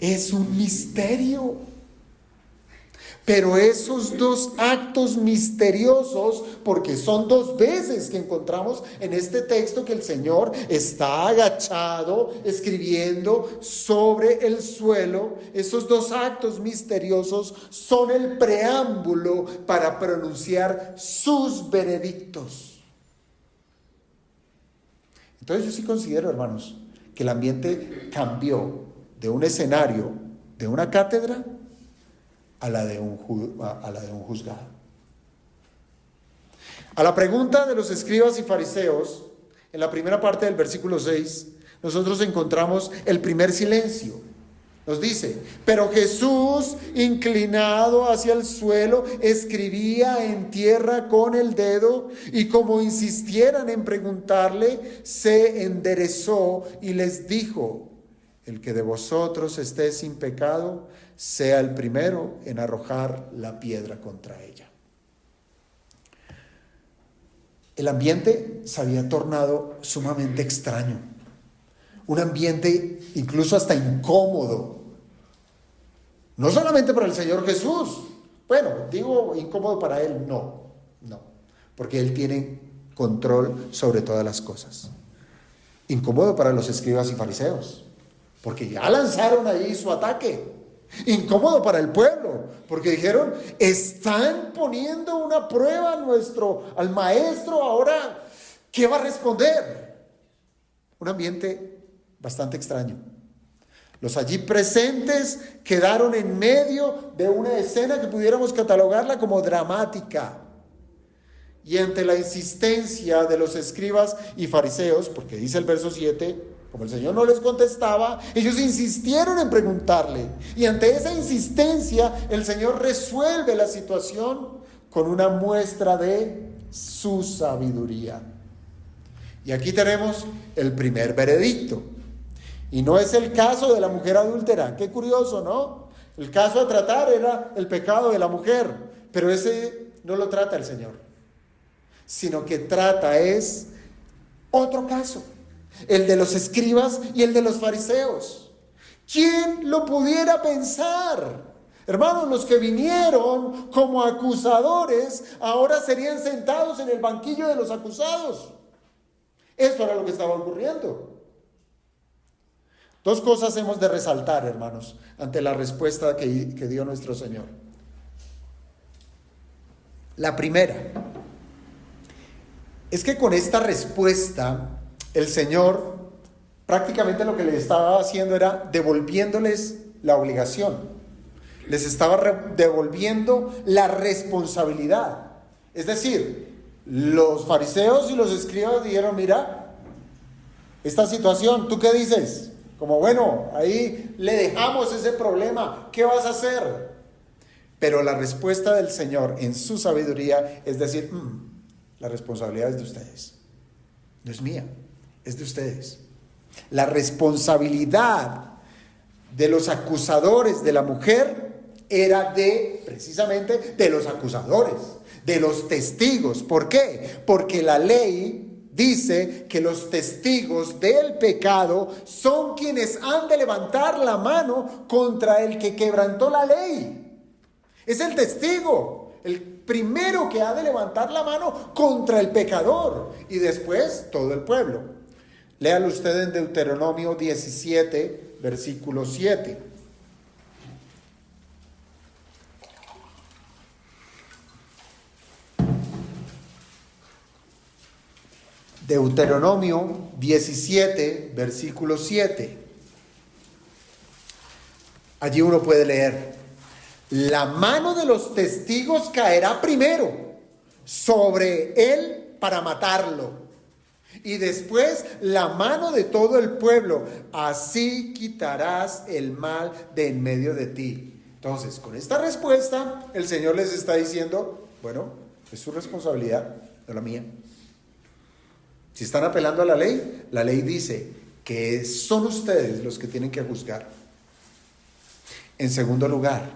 Es un misterio. Pero esos dos actos misteriosos, porque son dos veces que encontramos en este texto que el Señor está agachado escribiendo sobre el suelo, esos dos actos misteriosos son el preámbulo para pronunciar sus veredictos. Entonces yo sí considero, hermanos, que el ambiente cambió de un escenario, de una cátedra, a la de un juzgado. A la pregunta de los escribas y fariseos, en la primera parte del versículo 6, nosotros encontramos el primer silencio. Nos dice: pero Jesús, inclinado hacia el suelo, escribía en tierra con el dedo, y como insistieran en preguntarle, se enderezó y les dijo: el que de vosotros esté sin pecado, sea el primero en arrojar la piedra contra ella. El ambiente se había tornado sumamente extraño, un ambiente incluso hasta incómodo, no solamente para el Señor Jesús. Bueno, digo incómodo para Él, no, porque Él tiene control sobre todas las cosas. Incómodo para los escribas y fariseos, porque ya lanzaron ahí su ataque. Incómodo para el pueblo, porque dijeron: están poniendo una prueba al maestro, ahora ¿qué va a responder? Un ambiente bastante extraño. Los allí presentes quedaron en medio de una escena que pudiéramos catalogarla como dramática. Y ante la insistencia de los escribas y fariseos, porque dice el verso 7, como el Señor no les contestaba, ellos insistieron en preguntarle. Y ante esa insistencia, el Señor resuelve la situación con una muestra de su sabiduría. Y aquí tenemos el primer veredicto. Y no es el caso de la mujer adúltera. Qué curioso, ¿no? El caso a tratar era el pecado de la mujer, pero ese no lo trata el Señor, sino que trata es otro caso: el de los escribas y el de los fariseos. ¿Quién lo pudiera pensar? Hermanos, los que vinieron como acusadores ahora serían sentados en el banquillo de los acusados. Eso era lo que estaba ocurriendo. Dos cosas hemos de resaltar, hermanos, ante la respuesta que dio nuestro Señor. La primera es que con esta respuesta el Señor prácticamente lo que le estaba haciendo era devolviéndoles la obligación. Les estaba devolviendo la responsabilidad. Es decir, los fariseos y los escribas dijeron: mira, esta situación, ¿tú qué dices? Como bueno, ahí le dejamos ese problema, ¿qué vas a hacer? Pero la respuesta del Señor en su sabiduría es decir: la responsabilidad es de ustedes, no es mía, es de ustedes. La responsabilidad de los acusadores de la mujer era precisamente de los acusadores, de los testigos. ¿Por qué? Porque la ley dice que los testigos del pecado son quienes han de levantar la mano contra el que quebrantó la ley. Es el testigo, el primero que ha de levantar la mano contra el pecador, y después todo el pueblo. Léalo usted en Deuteronomio 17, versículo 7. Deuteronomio 17, versículo 7. allí uno puede leer: la mano de los testigos caerá primero sobre él para matarlo, y después la mano de todo el pueblo. Así quitarás el mal de en medio de ti. Entonces, con esta respuesta, el Señor les está diciendo: bueno, es su responsabilidad, no la mía. Si están apelando a la ley dice que son ustedes los que tienen que juzgar. En segundo lugar,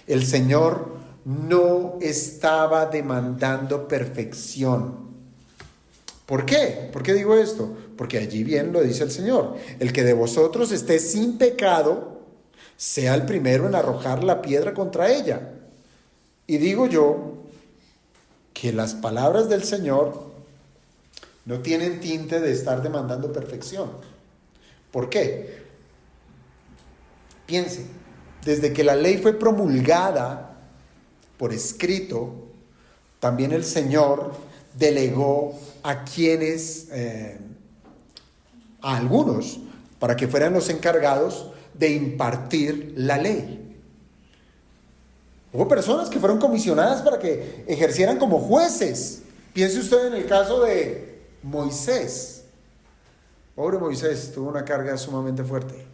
el Señor no estaba demandando perfección. ¿Por qué? ¿Por qué digo esto? Porque allí bien lo dice el Señor: el que de vosotros esté sin pecado, sea el primero en arrojar la piedra contra ella. Y digo yo que las palabras del Señor no tienen tinte de estar demandando perfección. ¿Por qué? Piense, desde que la ley fue promulgada por escrito, también el Señor delegó a quienes, a algunos, para que fueran los encargados de impartir la ley. Hubo personas que fueron comisionadas para que ejercieran como jueces. Piense usted en el caso de Moisés. Pobre Moisés, tuvo una carga sumamente fuerte.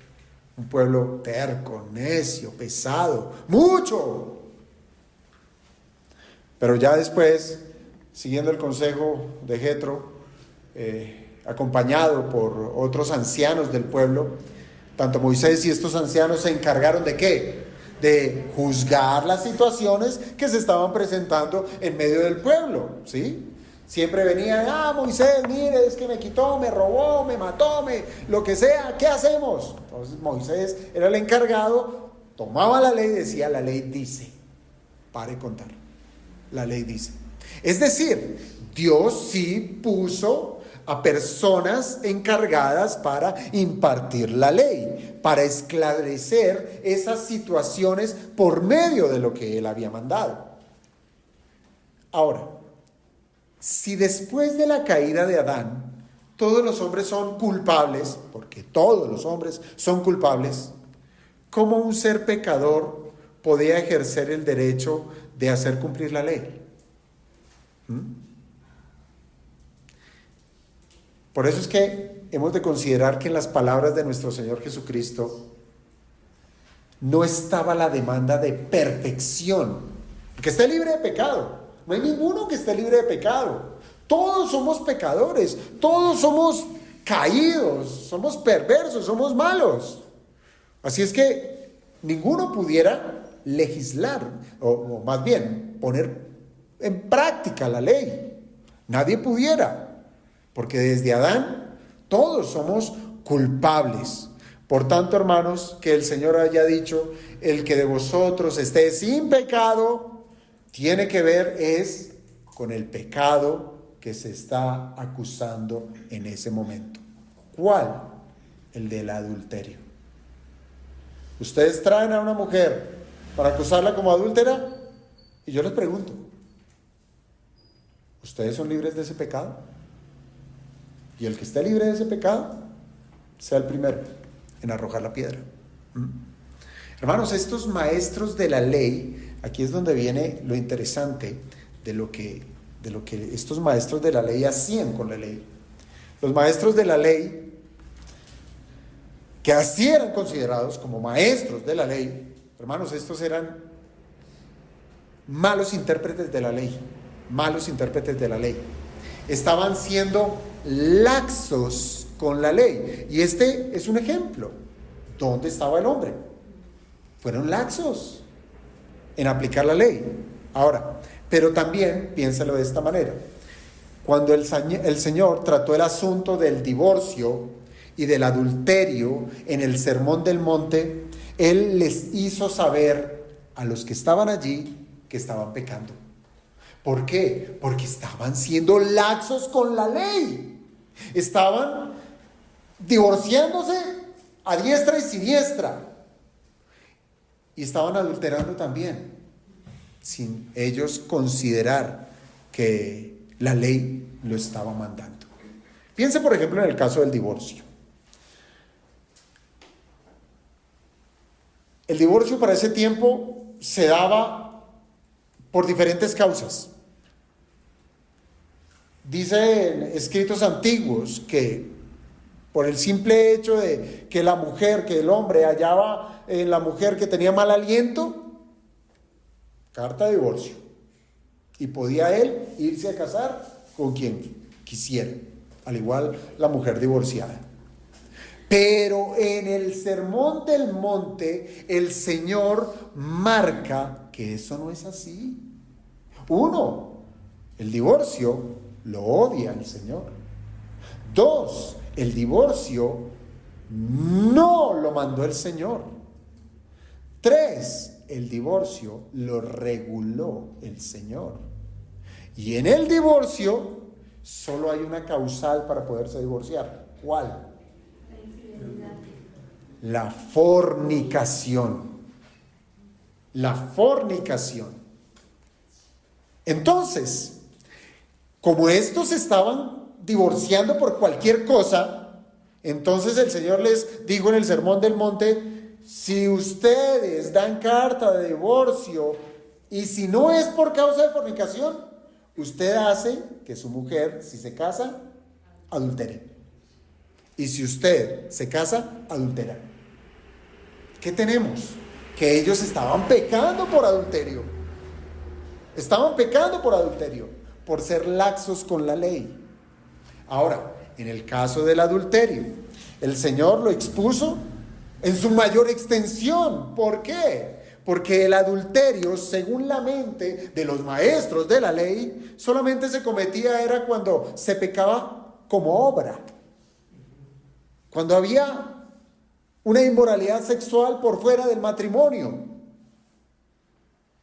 Un pueblo terco, necio, pesado, mucho. Pero ya después, siguiendo el consejo de Jetro, acompañado por otros ancianos del pueblo, tanto Moisés y estos ancianos se encargaron ¿de qué? De juzgar las situaciones que se estaban presentando en medio del pueblo, ¿sí? Siempre venía: Moisés, mire, es que me quitó, me robó, me mató, lo que sea, ¿qué hacemos? Entonces Moisés era el encargado, tomaba la ley y decía: la ley dice, pare de contar, la ley dice. Es decir, Dios sí puso a personas encargadas para impartir la ley, para esclarecer esas situaciones por medio de lo que Él había mandado. Ahora, si después de la caída de Adán todos los hombres son culpables, porque todos los hombres son culpables, ¿cómo un ser pecador podía ejercer el derecho de hacer cumplir la ley? Por eso es que hemos de considerar que en las palabras de nuestro Señor Jesucristo no estaba la demanda de perfección, que esté libre de pecado. No hay ninguno que esté libre de pecado. Todos somos pecadores, todos somos caídos, somos perversos, somos malos. Así es que ninguno pudiera legislar, o más bien poner en práctica la ley. Nadie pudiera, porque desde Adán todos somos culpables. Por tanto, hermanos, que el Señor haya dicho: el que de vosotros esté sin pecado, tiene que ver es con el pecado que se está acusando en ese momento. ¿Cuál? El del adulterio. Ustedes traen a una mujer para acusarla como adúltera, y yo les pregunto: ¿ustedes son libres de ese pecado? Y el que esté libre de ese pecado, sea el primero en arrojar la piedra. Hermanos, estos maestros de la ley, aquí es donde viene lo interesante de lo que estos maestros de la ley hacían con la ley. Los maestros de la ley, que así eran considerados como maestros de la ley, hermanos, estos eran malos intérpretes de la ley, malos intérpretes de la ley. Estaban siendo laxos con la ley. Y este es un ejemplo. ¿Dónde estaba el hombre? Fueron laxos en aplicar la ley. Ahora, pero también piénsalo de esta manera: cuando el Señor trató el asunto del divorcio y del adulterio en el Sermón del Monte, Él les hizo saber a los que estaban allí que estaban pecando. ¿Por qué? Porque estaban siendo laxos con la ley. Estaban divorciándose a diestra y siniestra. Y estaban adulterando también, sin ellos considerar que la ley lo estaba mandando. Piense, por ejemplo, en el caso del divorcio. El divorcio para ese tiempo se daba por diferentes causas. Dicen escritos antiguos que por el simple hecho de que la mujer, que el hombre hallaba en la mujer que tenía mal aliento, carta de divorcio. Y podía él irse a casar con quien quisiera, al igual la mujer divorciada. Pero en el Sermón del Monte, el Señor marca que eso no es así. Uno, el divorcio lo odia el Señor. Dos, el divorcio no lo mandó el Señor. Tres, el divorcio lo reguló el Señor. Y en el divorcio solo hay una causal para poderse divorciar. ¿Cuál? La fornicación. La fornicación. Entonces, como estos estaban divorciando por cualquier cosa, entonces el Señor les dijo en el Sermón del Monte: si ustedes dan carta de divorcio y si no es por causa de fornicación, usted hace que su mujer, si se casa, adultere. Y si usted se casa, adultera. ¿Qué tenemos? Que ellos estaban pecando por adulterio. Estaban pecando por adulterio, por ser laxos con la ley. Ahora, en el caso del adulterio, el Señor lo expuso en su mayor extensión. ¿Por qué? Porque el adulterio, según la mente de los maestros de la ley, solamente se cometía era cuando se pecaba como obra. Cuando había una inmoralidad sexual por fuera del matrimonio.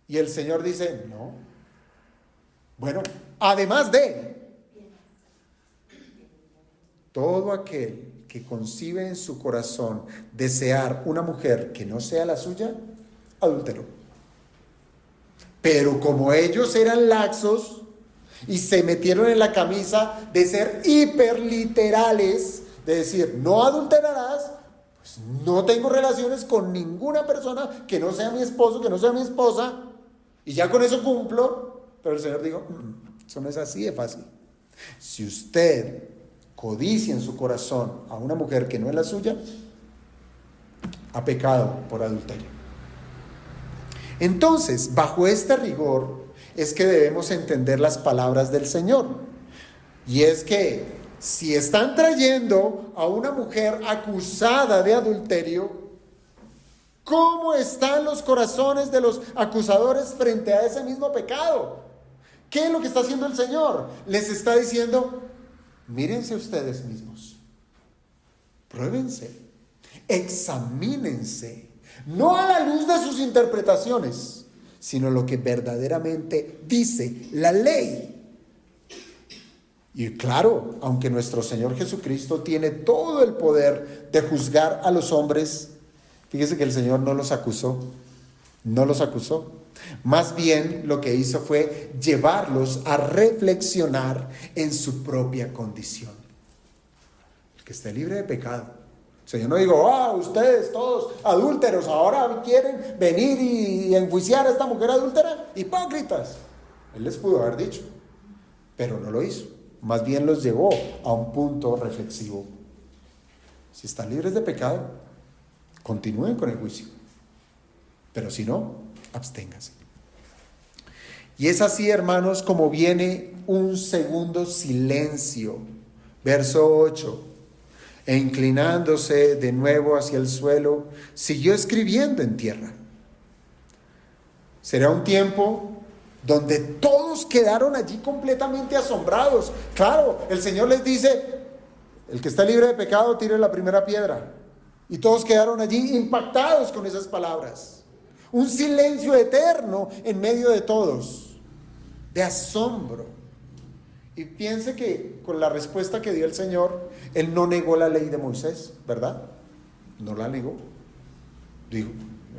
Y el Señor dice: no. Bueno, además de todo aquel que concibe en su corazón desear una mujer que no sea la suya, adulteró. Pero como ellos eran laxos y se metieron en la camisa de ser hiperliterales, de decir no adulterarás, pues no tengo relaciones con ninguna persona que no sea mi esposo, que no sea mi esposa, y ya con eso cumplo. Pero el Señor dijo: eso no es así de fácil. Si usted codicia en su corazón a una mujer que no es la suya, ha pecado por adulterio. Entonces, bajo este rigor es que debemos entender las palabras del Señor. Y es que si están trayendo a una mujer acusada de adulterio, ¿cómo están los corazones de los acusadores frente a ese mismo pecado? ¿Qué es lo que está haciendo el Señor? Les está diciendo: mírense ustedes mismos, pruébense, examínense, no a la luz de sus interpretaciones, sino lo que verdaderamente dice la ley. Y claro, aunque nuestro Señor Jesucristo tiene todo el poder de juzgar a los hombres, fíjese que el Señor no los acusó. Más bien lo que hizo fue llevarlos a reflexionar en su propia condición. El que esté libre de pecado. O sea, yo no digo: ustedes todos adúlteros ahora quieren venir y enjuiciar a esta mujer adúltera, hipócritas. Él les pudo haber dicho, pero no lo hizo. Más bien los llevó a un punto reflexivo. Si están libres de pecado, continúen con el juicio. Pero si no, absténgase. Y es así, hermanos, como viene un segundo silencio. Verso 8. E inclinándose de nuevo hacia el suelo, siguió escribiendo en tierra. Será un tiempo donde todos quedaron allí completamente asombrados. Claro, el Señor les dice: el que está libre de pecado, tire la primera piedra. Y todos quedaron allí impactados con esas palabras. Un silencio eterno en medio de todos, de asombro. Y piense que con la respuesta que dio el Señor, Él no negó la ley de Moisés, ¿verdad? No la negó. Digo,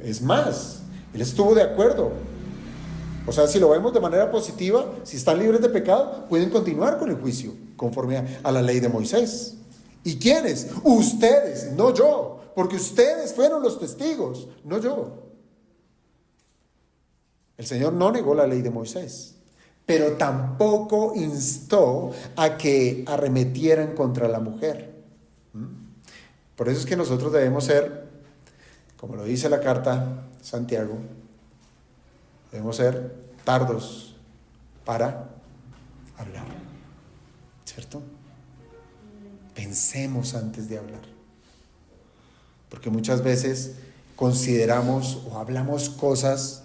es más, Él estuvo de acuerdo. O sea, si lo vemos de manera positiva, si están libres de pecado, pueden continuar con el juicio, conforme a la ley de Moisés. ¿Y quiénes? Ustedes, no yo. porque ustedes fueron los testigos, no yo. El Señor no negó la ley de Moisés, pero tampoco instó a que arremetieran contra la mujer. Por eso es que nosotros debemos ser, como lo dice la carta de Santiago, debemos ser tardos para hablar, ¿cierto? Pensemos antes de hablar, porque muchas veces consideramos o hablamos cosas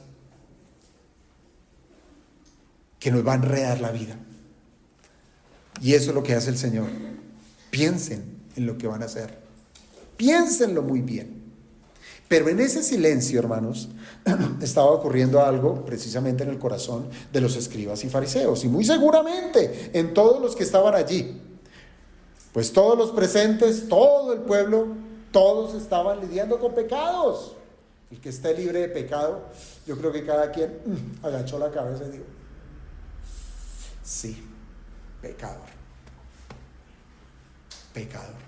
que nos van a enredar la vida. Y eso es lo que hace el Señor. Piensen en lo que van a hacer. Piénsenlo muy bien. Pero en ese silencio, hermanos, estaba ocurriendo algo precisamente en el corazón de los escribas y fariseos. Y muy seguramente en todos los que estaban allí. Pues todos los presentes, todo el pueblo, todos estaban lidiando con pecados. El que esté libre de pecado, yo creo que cada quien agachó la cabeza y dijo: sí, pecador. Pecador.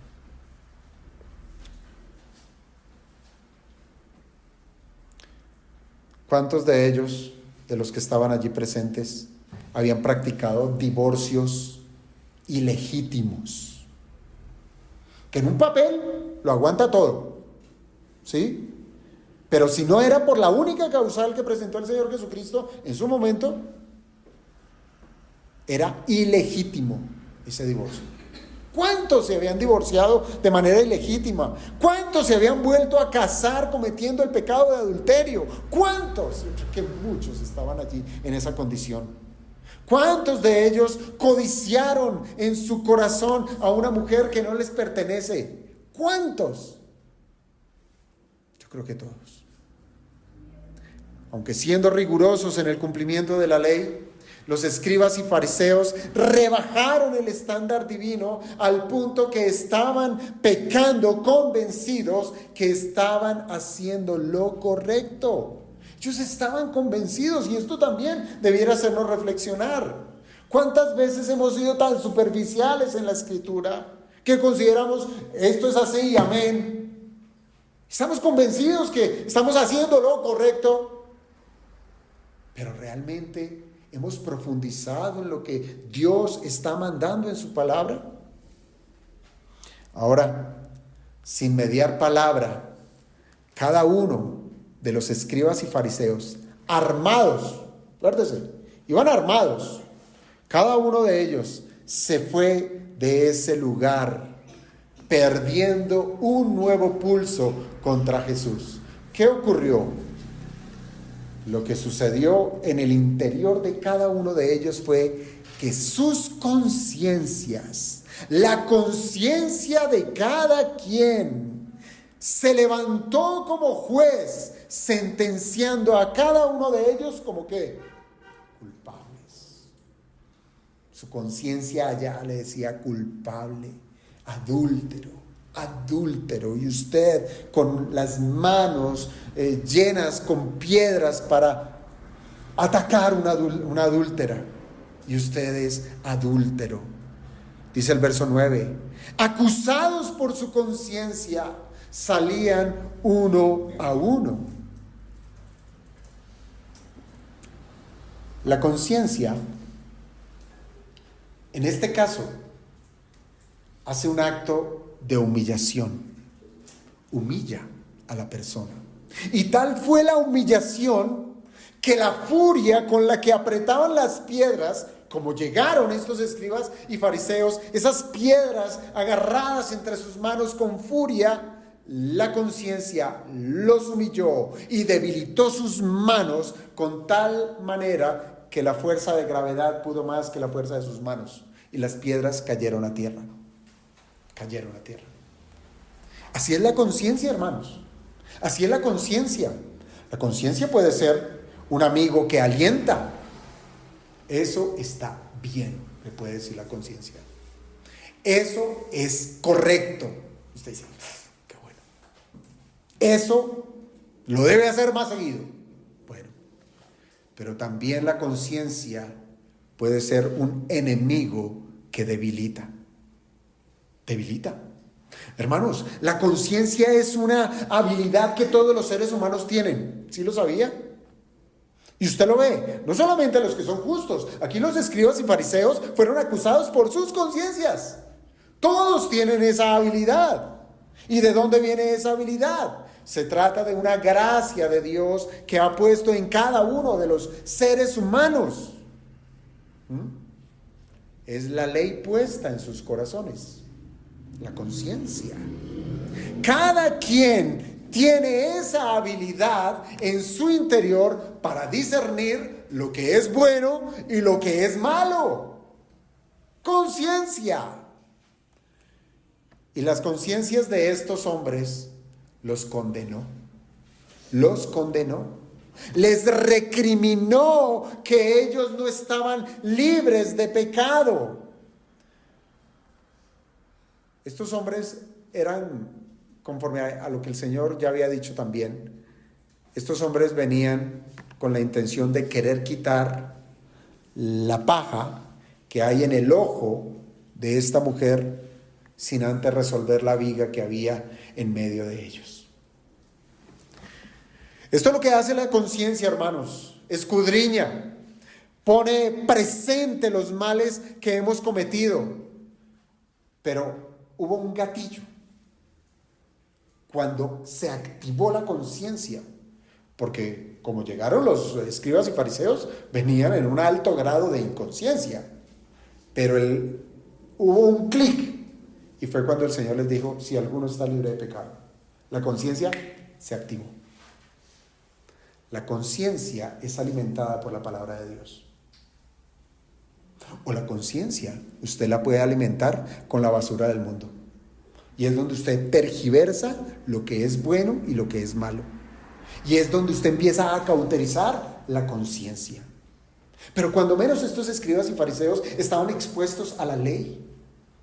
¿Cuántos de ellos, de los que estaban allí presentes, habían practicado divorcios ilegítimos? Que en un papel lo aguanta todo, ¿sí? Pero si no era por la única causal que presentó el Señor Jesucristo en su momento, era ilegítimo ese divorcio. ¿Cuántos se habían divorciado de manera ilegítima? ¿Cuántos se habían vuelto a casar cometiendo el pecado de adulterio? ¿Cuántos? Que muchos estaban allí en esa condición. ¿Cuántos de ellos codiciaron en su corazón a una mujer que no les pertenece? ¿Cuántos? Yo creo que todos. Aunque siendo rigurosos en el cumplimiento de la ley, los escribas y fariseos rebajaron el estándar divino al punto que estaban pecando, convencidos que estaban haciendo lo correcto. Ellos estaban convencidos, y esto también debiera hacernos reflexionar. ¿Cuántas veces hemos sido tan superficiales en la Escritura que consideramos esto es así y amén? Estamos convencidos que estamos haciendo lo correcto, pero realmente ¿hemos profundizado en lo que Dios está mandando en su palabra? Ahora, sin mediar palabra, cada uno de los escribas y fariseos, armados, acuérdense, iban armados, cada uno de ellos se fue de ese lugar, perdiendo un nuevo pulso contra Jesús. ¿Qué ocurrió? Lo que sucedió en el interior de cada uno de ellos fue que sus conciencias, la conciencia de cada quien, se levantó como juez, sentenciando a cada uno de ellos como ¿qué? Culpables. Su conciencia allá le decía culpable, adúltero. Y usted con las manos llenas con piedras para atacar una adúltera, y usted es adúltero. Dice el verso 9: acusados por su conciencia, salían uno a uno. La conciencia, en este caso, hace un acto de humillación, humilla a la persona. Y tal fue la humillación que la furia con la que apretaban las piedras, como llegaron estos escribas y fariseos, esas piedras agarradas entre sus manos con furia, la conciencia los humilló y debilitó sus manos con tal manera que la fuerza de gravedad pudo más que la fuerza de sus manos, y las piedras cayeron a tierra. Así es la conciencia, hermanos. Así es la conciencia. La conciencia puede ser un amigo que alienta. Eso está bien, le puede decir la conciencia. Eso es correcto. Usted dice, qué bueno. Eso lo debe hacer más seguido. Bueno, pero también la conciencia puede ser un enemigo que debilita. Hermanos, la conciencia es una habilidad que todos los seres humanos tienen. ¿Sí lo sabía? Y usted lo ve, no solamente los que son justos. Aquí los escribas y fariseos fueron acusados por sus conciencias. Todos tienen esa habilidad. ¿Y de dónde viene esa habilidad? Se trata de una gracia de Dios que ha puesto en cada uno de los seres humanos. Es la ley puesta en sus corazones, la conciencia. Cada quien tiene esa habilidad en su interior para discernir lo que es bueno y lo que es malo. Conciencia. Y las conciencias de estos hombres los condenó. Los condenó. Les recriminó que ellos no estaban libres de pecado. Estos hombres eran, conforme a lo que el Señor ya había dicho también, estos hombres venían con la intención de querer quitar la paja que hay en el ojo de esta mujer sin antes resolver la viga que había en medio de ellos. Esto es lo que hace la conciencia, hermanos. Escudriña, pone presente los males que hemos cometido. Pero hubo un gatillo cuando se activó la conciencia, porque como llegaron los escribas y fariseos, venían en un alto grado de inconsciencia, pero hubo un clic, y fue cuando el Señor les dijo: si alguno está libre de pecado. La conciencia se activó. La conciencia es alimentada por la palabra de Dios. O la conciencia usted la puede alimentar con la basura del mundo. Y es donde usted tergiversa lo que es bueno y lo que es malo. Y es donde usted empieza a cauterizar la conciencia. Pero cuando menos estos escribas y fariseos estaban expuestos a la ley.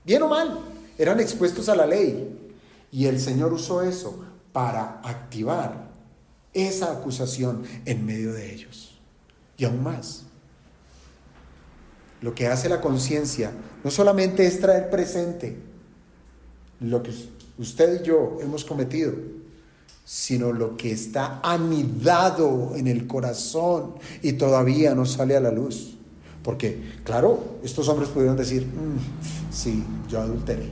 Bien o mal, eran expuestos a la ley. Y el Señor usó eso para activar esa acusación en medio de ellos. Y aún más, lo que hace la conciencia no solamente es traer presente lo que usted y yo hemos cometido, sino lo que está anidado en el corazón y todavía no sale a la luz. Porque, claro, estos hombres pudieron decir: sí, yo adulteré.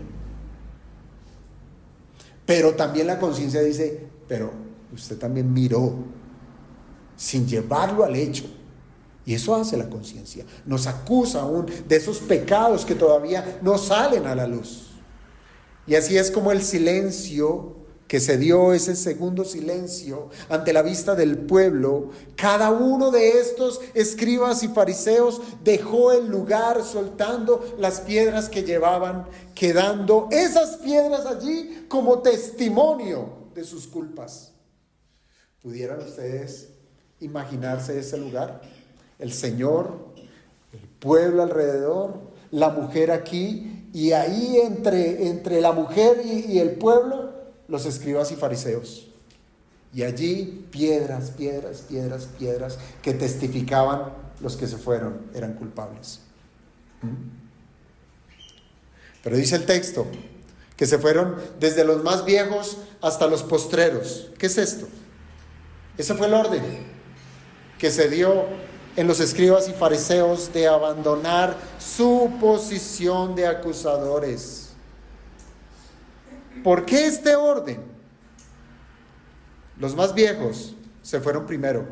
Pero también la conciencia dice: pero usted también miró, sin llevarlo al hecho. Y eso hace la conciencia. Nos acusa aún de esos pecados que todavía no salen a la luz. Y así es como el silencio que se dio, ese segundo silencio ante la vista del pueblo, cada uno de estos escribas y fariseos dejó el lugar soltando las piedras que llevaban, quedando esas piedras allí como testimonio de sus culpas. ¿Pudieran ustedes imaginarse ese lugar? El Señor, el pueblo alrededor, la mujer aquí, y ahí entre la mujer y el pueblo, los escribas y fariseos. Y allí piedras que testificaban: los que se fueron eran culpables. Pero dice el texto que se fueron desde los más viejos hasta los postreros. ¿Qué es esto? Ese fue el orden que se dio en los escribas y fariseos de abandonar su posición de acusadores. ¿Por qué este orden? Los más viejos se fueron primero.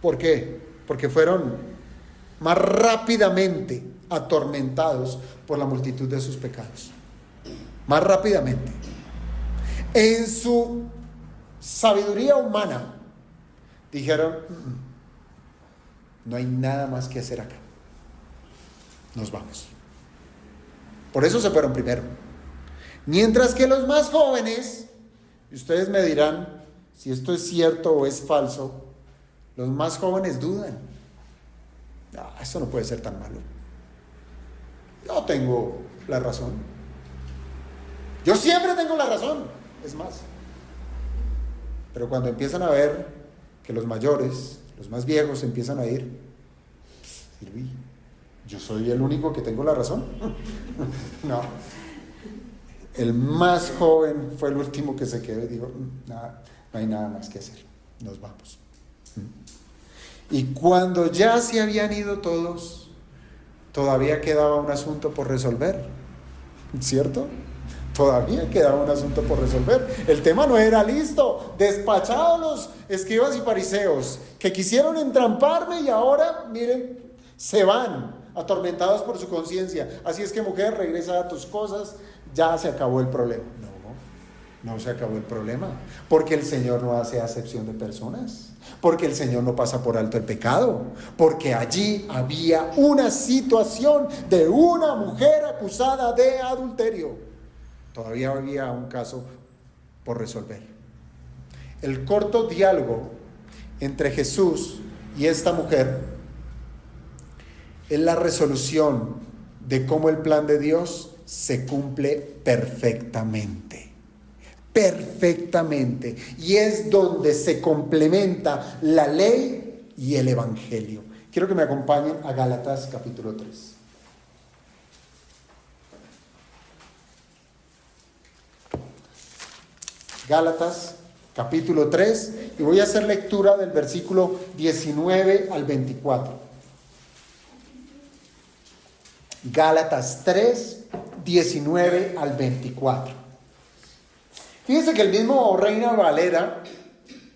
¿Por qué? Porque fueron más rápidamente atormentados por la multitud de sus pecados. Más rápidamente. En su sabiduría humana dijeron: no hay nada más que hacer acá, nos vamos. Por eso se fueron primero. Mientras que los más jóvenes, y ustedes me dirán si esto es cierto o es falso, los más jóvenes dudan. Eso no puede ser tan malo. Yo tengo la razón. Yo siempre tengo la razón. Es más. Pero cuando empiezan a ver que los mayores, los más viejos empiezan a ir: ¿yo soy el único que tengo la razón? No. El más joven fue el último que se quedó y dijo, nada, no hay nada más que hacer, nos vamos. Y cuando ya se habían ido todos, todavía quedaba un asunto por resolver, ¿cierto? Todavía quedaba un asunto por resolver. El tema no era listo, despachados los escribas y fariseos que quisieron entramparme y ahora, miren, se van atormentados por su conciencia. Así es que, mujer, regresa a tus cosas, ya se acabó el problema. No se acabó el problema, porque el Señor no hace acepción de personas, porque el Señor no pasa por alto el pecado, porque allí había una situación de una mujer acusada de adulterio. Todavía había un caso por resolver. El corto diálogo entre Jesús y esta mujer es la resolución de cómo el plan de Dios se cumple perfectamente. Perfectamente. Y es donde se complementa la ley y el evangelio. Quiero que me acompañen a Gálatas capítulo 3. Gálatas capítulo 3, y voy a hacer lectura del versículo 19 al 24. Gálatas 3, 19 al 24. Fíjense que el mismo Reina Valera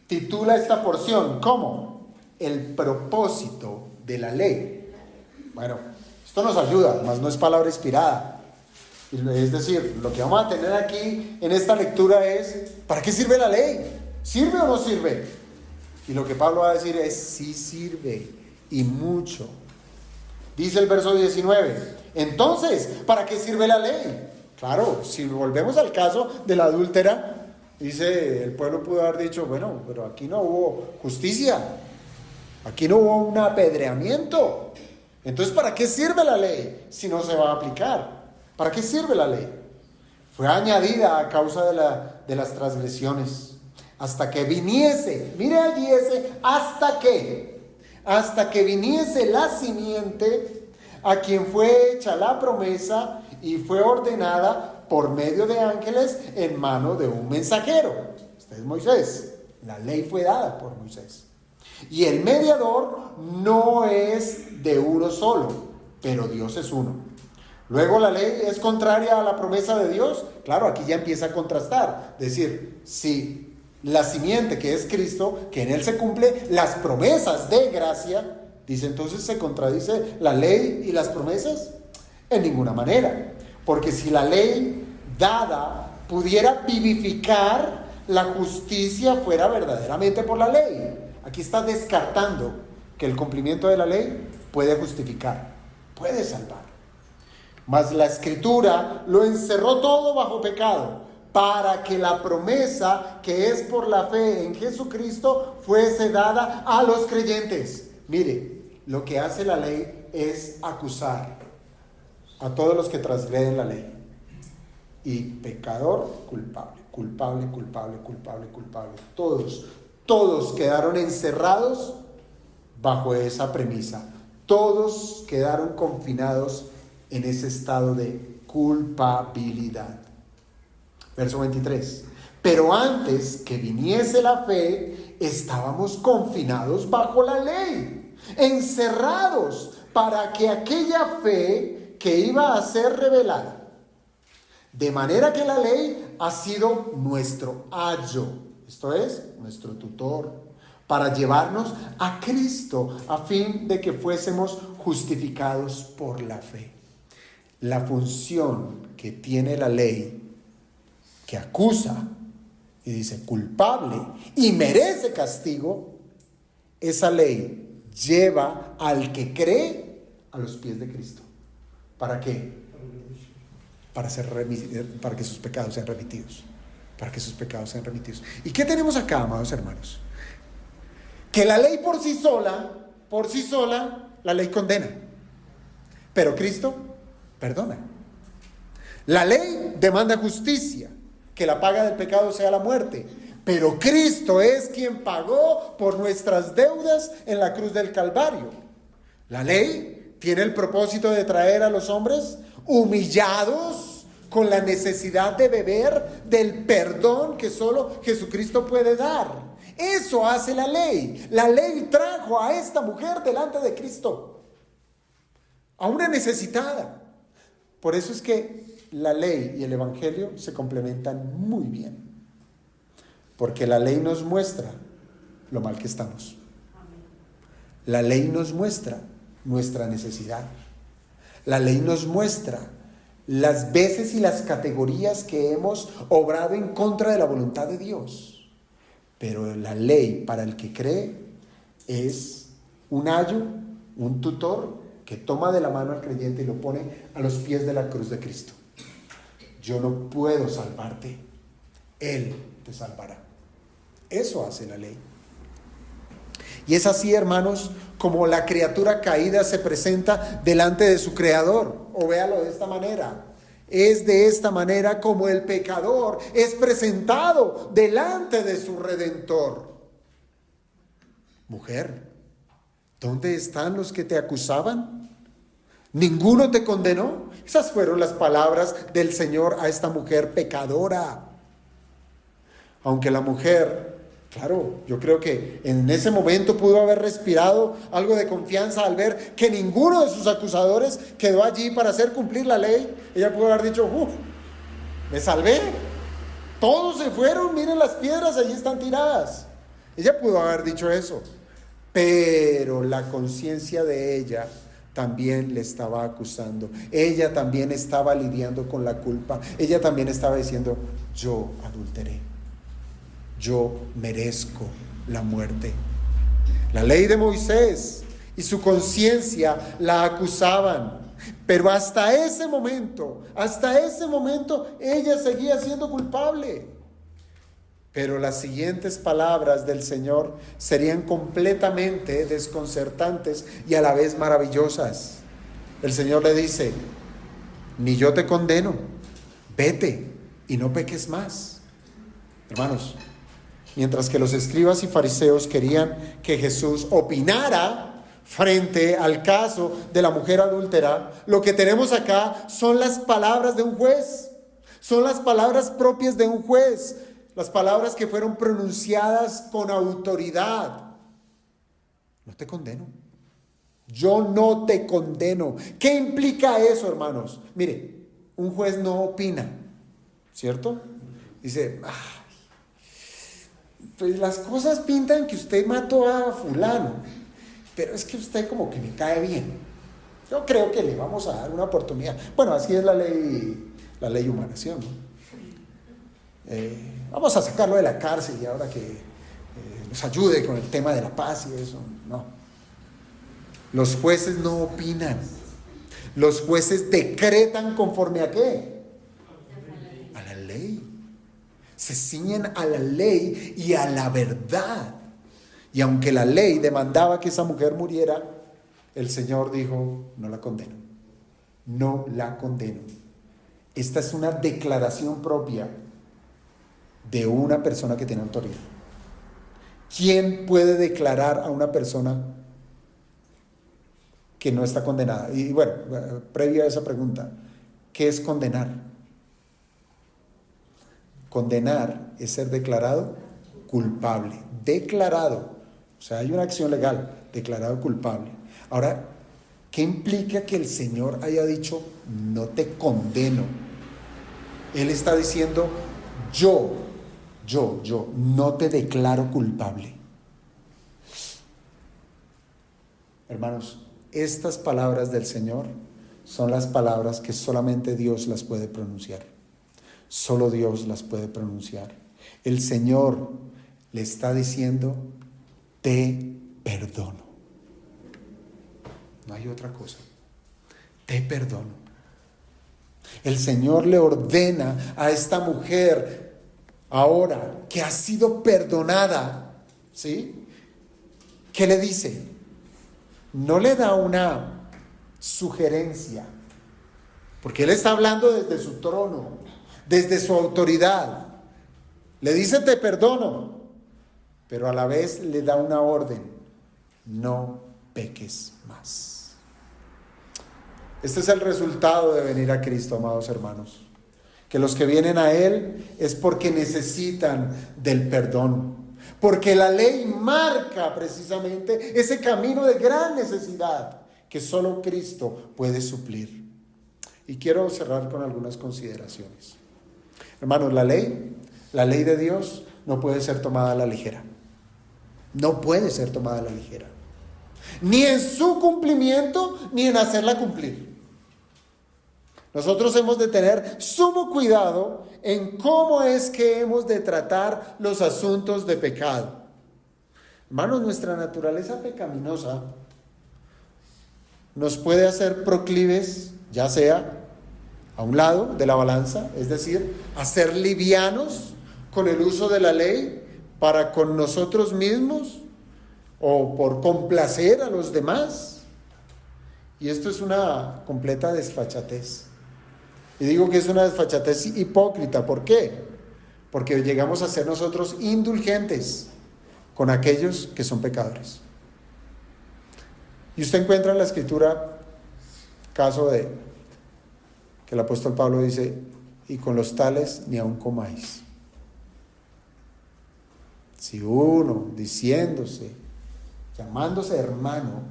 titula esta porción como el propósito de la ley. Bueno, esto nos ayuda, mas no es palabra inspirada. Es decir, lo que vamos a tener aquí en esta lectura es, ¿para qué sirve la ley? ¿Sirve o no sirve? Y lo que Pablo va a decir es, sí sirve, y mucho. Dice el verso 19, entonces, ¿para qué sirve la ley? Claro, si volvemos al caso de la adúltera, dice, el pueblo pudo haber dicho, bueno, pero aquí no hubo justicia, aquí no hubo un apedreamiento. Entonces, ¿para qué sirve la ley si no se va a aplicar? ¿Para qué sirve la ley? Fue añadida a causa de las transgresiones, hasta que viniese, mire allí ese, hasta que viniese la simiente, a quien fue hecha la promesa y fue ordenada por medio de ángeles en mano de un mensajero. Este es Moisés. La ley fue dada por Moisés. Y el mediador no es de uno solo, pero Dios es uno. Luego la ley es contraria a la promesa de Dios. Claro, aquí ya empieza a contrastar. Decir, si la simiente que es Cristo, que en él se cumple las promesas de gracia, dice, entonces se contradice la ley y las promesas. En ninguna manera. Porque si la ley dada pudiera vivificar, la justicia fuera verdaderamente por la ley. Aquí está descartando que el cumplimiento de la ley puede justificar, puede salvar. Mas la Escritura lo encerró todo bajo pecado, para que la promesa que es por la fe en Jesucristo fuese dada a los creyentes. Mire, lo que hace la ley es acusar a todos los que transgreden la ley. Y pecador, culpable, culpable, culpable, culpable, culpable. Todos quedaron encerrados bajo esa premisa. Todos quedaron confinados en ese estado de culpabilidad. Verso 23. Pero antes que viniese la fe, estábamos confinados bajo la ley, encerrados para que aquella fe que iba a ser revelada. De manera que la ley ha sido nuestro ayo, esto es, nuestro tutor, para llevarnos a Cristo, a fin de que fuésemos justificados por la fe. La función que tiene la ley, que acusa y dice culpable y merece castigo, esa ley lleva al que cree a los pies de Cristo. ¿Para qué? Para que sus pecados sean remitidos. Para que sus pecados sean remitidos. ¿Y qué tenemos acá, amados hermanos? Que la ley por sí sola, la ley condena. Pero Cristo perdona. La ley demanda justicia, que la paga del pecado sea la muerte. Pero Cristo es quien pagó por nuestras deudas en la cruz del Calvario. La ley tiene el propósito de traer a los hombres humillados, con la necesidad de beber del perdón que solo Jesucristo puede dar. Eso hace la ley. La ley trajo a esta mujer delante de Cristo, a una necesitada. Por eso es que la ley y el evangelio se complementan muy bien, porque la ley nos muestra lo mal que estamos. La ley nos muestra nuestra necesidad. La ley nos muestra las veces y las categorías que hemos obrado en contra de la voluntad de Dios. Pero la ley para el que cree es un ayo, un tutor que toma de la mano al creyente y lo pone a los pies de la cruz de Cristo. Yo no puedo salvarte, Él te salvará. Eso hace la ley. Y es así, hermanos, como la criatura caída se presenta delante de su Creador. O véalo de esta manera. Es de esta manera como el pecador es presentado delante de su Redentor. Mujer, ¿dónde están los que te acusaban? ¿Ninguno te condenó? Esas fueron las palabras del Señor a esta mujer pecadora. Aunque la mujer, claro, yo creo que en ese momento pudo haber respirado algo de confianza al ver que ninguno de sus acusadores quedó allí para hacer cumplir la ley. Ella pudo haber dicho, me salvé. Todos se fueron, miren las piedras, allí están tiradas. Ella pudo haber dicho eso. Pero la conciencia de ella también le estaba acusando. Ella también estaba lidiando con la culpa. Ella también estaba diciendo, yo adulteré. Yo merezco la muerte. La ley de Moisés y su conciencia la acusaban, pero hasta ese momento, ella seguía siendo culpable. Pero las siguientes palabras del Señor serían completamente desconcertantes y a la vez maravillosas. El Señor le dice, ni yo te condeno, vete y no peques más. Hermanos, mientras que los escribas y fariseos querían que Jesús opinara frente al caso de la mujer adúltera, lo que tenemos acá son las palabras de un juez, son las palabras propias de un juez, las palabras que fueron pronunciadas con autoridad. No te condeno. Yo no te condeno. ¿Qué implica eso, hermanos? Mire, un juez no opina, ¿cierto? Dice, pues las cosas pintan que usted mató a fulano, pero es que usted como que me cae bien. Yo creo que le vamos a dar una oportunidad. Bueno, así es la ley humana, ¿sí o no? Vamos a sacarlo de la cárcel y ahora que nos ayude con el tema de la paz y eso. No. Los jueces no opinan. Los jueces decretan conforme a ¿qué? A la ley. Se ciñen a la ley y a la verdad. Y aunque la ley demandaba que esa mujer muriera, el Señor dijo, no la condeno. No la condeno. Esta es una declaración propia de una persona que tiene autoridad. ¿Quién puede declarar a una persona que no está condenada? Y bueno, previo a esa pregunta, ¿qué es condenar? Condenar es ser declarado culpable. Declarado. O sea, hay una acción legal, declarado culpable. Ahora, ¿qué implica que el Señor haya dicho, no te condeno? Él está diciendo, yo no te declaro culpable. Hermanos, estas palabras del Señor son las palabras que solamente Dios las puede pronunciar. Solo Dios las puede pronunciar. El Señor le está diciendo, te perdono. No hay otra cosa. Te perdono. El Señor le ordena a esta mujer, ahora que ha sido perdonada, ¿sí? ¿Qué le dice? No le da una sugerencia, porque Él está hablando desde su trono, desde su autoridad. Le dice, te perdono, pero a la vez le da una orden, no peques más. Este es el resultado de venir a Cristo, amados hermanos. que los que vienen a Él es porque necesitan del perdón, porque la ley marca precisamente ese camino de gran necesidad que solo Cristo puede suplir. Y quiero cerrar con algunas consideraciones. Hermanos, la ley de Dios no puede ser tomada a la ligera. No puede ser tomada a la ligera. Ni en su cumplimiento, ni en hacerla cumplir. Nosotros hemos de tener sumo cuidado en cómo es que hemos de tratar los asuntos de pecado. Hermanos, nuestra naturaleza pecaminosa nos puede hacer proclives, ya sea a un lado de la balanza, es decir, a ser livianos con el uso de la ley para con nosotros mismos o por complacer a los demás. Y esto es una completa desfachatez. Y digo que es una desfachatez hipócrita. ¿Por qué? Porque llegamos a ser nosotros indulgentes con aquellos que son pecadores. Y usted encuentra en la Escritura caso de que el apóstol Pablo dice: y con los tales ni aun comáis. Si uno diciéndose, llamándose hermano,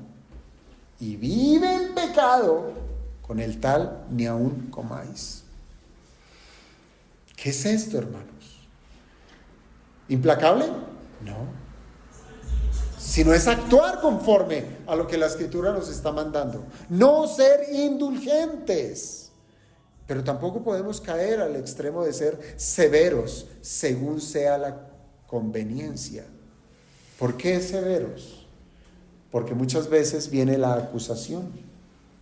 y vive en pecado, con el tal ni aun comáis. ¿Qué es esto, hermanos? ¿Implacable? No. Sino es actuar conforme a lo que la Escritura nos está mandando. No ser indulgentes. Pero tampoco podemos caer al extremo de ser severos según sea la conveniencia. ¿Por qué severos? Porque muchas veces viene la acusación.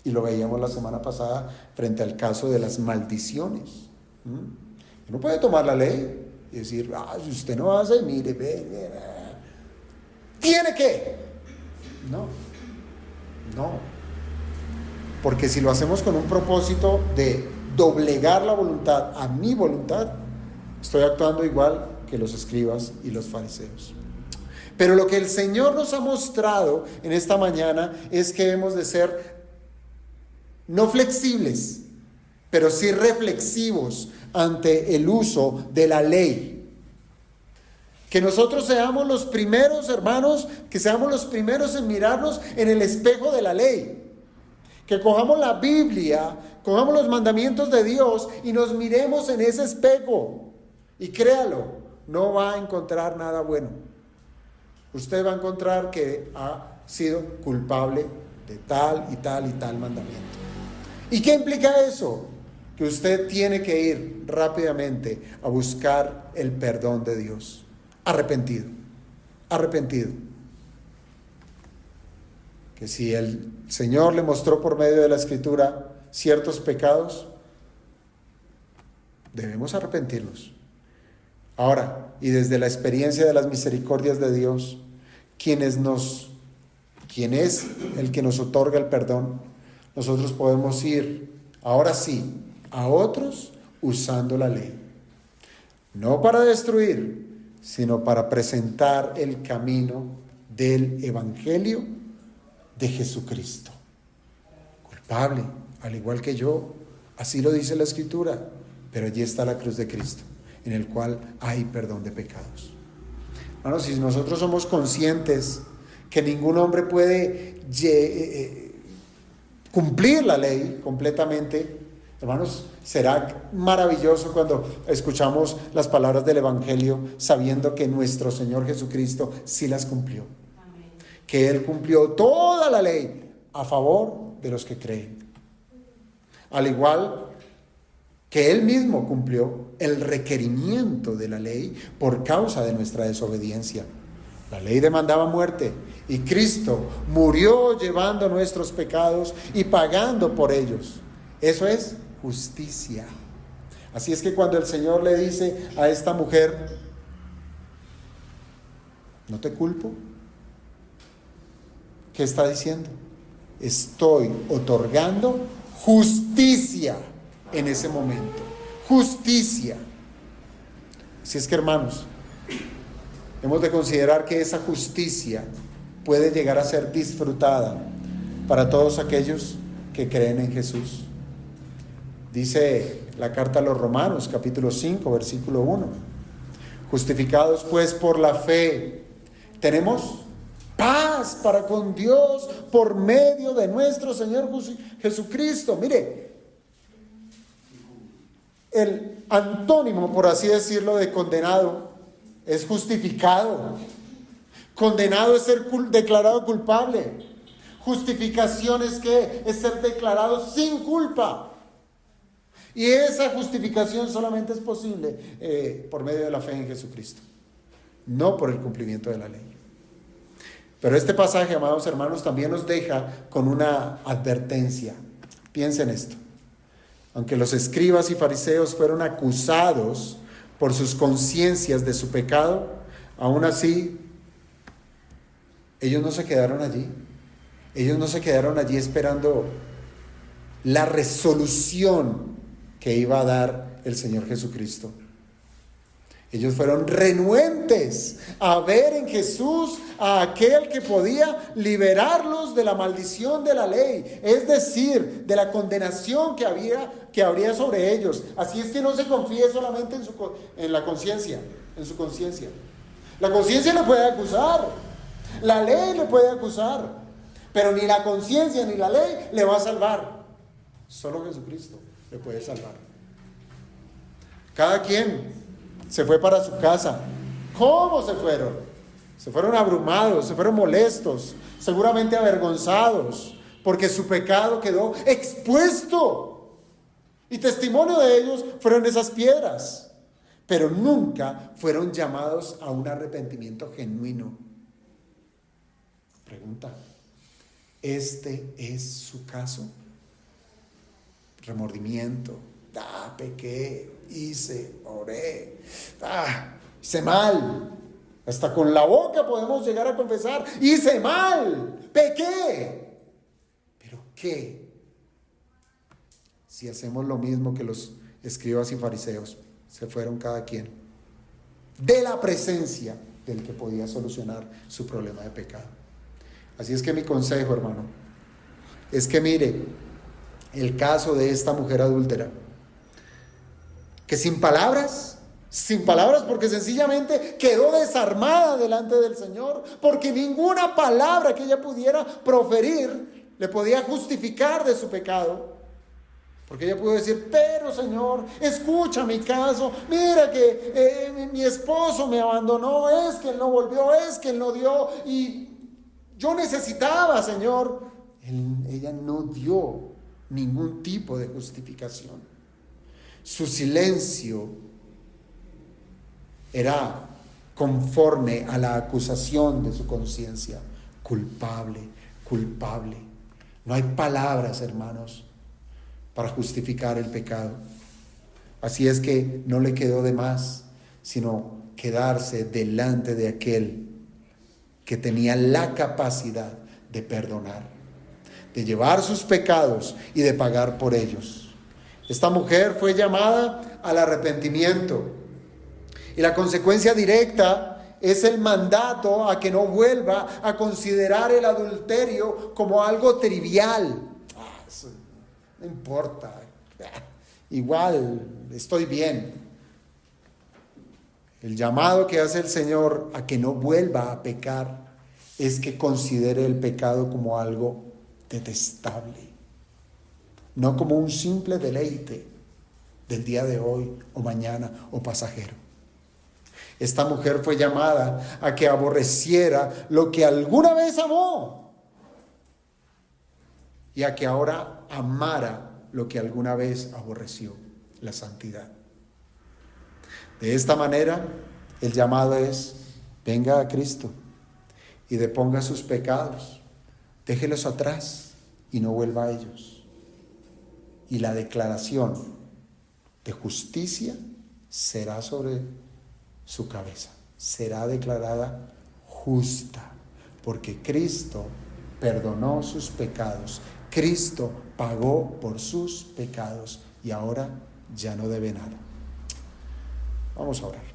Y lo veíamos la semana pasada frente al caso de las maldiciones. Uno puede tomar la ley y decir: si usted no hace, mire, tiene que. No. Porque si lo hacemos con un propósito de doblegar la voluntad a mi voluntad, estoy actuando igual que los escribas y los fariseos. Pero lo que el Señor nos ha mostrado en esta mañana es que hemos de ser no flexibles, pero sí reflexivos ante el uso de la ley. Que nosotros seamos los primeros, hermanos, que seamos los primeros en mirarnos en el espejo de la ley. Que cojamos la Biblia, cojamos los mandamientos de Dios y nos miremos en ese espejo. Y créalo, no va a encontrar nada bueno. Usted va a encontrar que ha sido culpable de tal y tal y tal mandamiento. ¿Y qué implica eso? Que usted tiene que ir rápidamente a buscar el perdón de Dios. Arrepentido. Que si el Señor le mostró por medio de la Escritura ciertos pecados, debemos arrepentirnos. Ahora, y desde la experiencia de las misericordias de Dios, quien es el que nos otorga el perdón, nosotros podemos ir, ahora sí, a otros usando la ley. No para destruir, sino para presentar el camino del Evangelio de Jesucristo. Culpable, al igual que yo, así lo dice la Escritura, pero allí está la cruz de Cristo, en el cual hay perdón de pecados. Hermanos, si nosotros somos conscientes que ningún hombre puede cumplir la ley completamente, hermanos, será maravilloso cuando escuchamos las palabras del Evangelio sabiendo que nuestro Señor Jesucristo sí las cumplió. Amén. Que Él cumplió toda la ley a favor de los que creen. Al igual que Él mismo cumplió el requerimiento de la ley por causa de nuestra desobediencia. La ley demandaba muerte y Cristo murió llevando nuestros pecados y pagando por ellos. Eso es justicia. Así es que cuando el Señor le dice a esta mujer: no te culpo, ¿qué está diciendo? Estoy otorgando justicia en ese momento. Justicia. Así es que, hermanos, hemos de considerar que esa justicia puede llegar a ser disfrutada para todos aquellos que creen en Jesús. Dice la carta a los Romanos, capítulo 5, versículo 1. Justificados pues por la fe, tenemos paz para con Dios por medio de nuestro Señor Jesucristo. Mire, el antónimo, por así decirlo, de condenado es justificado. Condenado es ser declarado culpable. Justificación es ¿qué? Es ser declarado sin culpa. Y esa justificación solamente es posible por medio de la fe en Jesucristo, no por el cumplimiento de la ley. Pero este pasaje, amados hermanos, también nos deja con una advertencia. Piensen esto. Aunque los escribas y fariseos fueron acusados por sus conciencias de su pecado, aún así, ellos no se quedaron allí. Ellos no se quedaron allí esperando la resolución que iba a dar el Señor Jesucristo. Ellos fueron renuentes a ver en Jesús a aquel que podía liberarlos de la maldición de la ley, es decir, de la condenación que habría sobre ellos. Así es que no se confíe solamente en la conciencia, en su conciencia. La conciencia le puede acusar, la ley le puede acusar, pero ni la conciencia ni la ley le va a salvar. Solo Jesucristo le puede salvar. Cada quien se fue para su casa. ¿Cómo se fueron? Se fueron abrumados, se fueron molestos, seguramente avergonzados, porque su pecado quedó expuesto. Y testimonio de ellos fueron esas piedras. Pero nunca fueron llamados a un arrepentimiento genuino. Pregunta, ¿este es su caso? Remordimiento. Pequé, hice, oré, hice mal. Hasta con la boca podemos llegar a confesar, hice mal, pequé. ¿Pero qué? Si hacemos lo mismo que los escribas y fariseos, se fueron cada quien de la presencia del que podía solucionar su problema de pecado. Así es que mi consejo, hermano, es que mire el caso de esta mujer adúltera, que sin palabras porque sencillamente quedó desarmada delante del Señor, porque ninguna palabra que ella pudiera proferir le podía justificar de su pecado. Porque ella pudo decir, pero Señor, escucha mi caso, mira que mi esposo me abandonó, es que él no volvió, es que él no dio, y yo necesitaba, Señor. Ella no dio ningún tipo de justificación. Su silencio era conforme a la acusación de su conciencia. Culpable, culpable. No hay palabras, hermanos, para justificar el pecado. Así es que no le quedó de más, sino quedarse delante de aquel que tenía la capacidad de perdonar, de llevar sus pecados y de pagar por ellos. Esta mujer fue llamada al arrepentimiento, y la consecuencia directa es el mandato a que no vuelva a considerar el adulterio como algo trivial. Eso no importa, igual estoy bien. El llamado que hace el Señor a que no vuelva a pecar es que considere el pecado como algo detestable, no como un simple deleite del día de hoy o mañana o pasajero. Esta mujer fue llamada a que aborreciera lo que alguna vez amó y a que ahora amara lo que alguna vez aborreció, la santidad. De esta manera, el llamado es: venga a Cristo y deponga sus pecados, déjelos atrás y no vuelva a ellos. Y la declaración de justicia será sobre su cabeza. Será declarada justa, porque Cristo perdonó sus pecados. Cristo pagó por sus pecados y ahora ya no debe nada. Vamos a orar.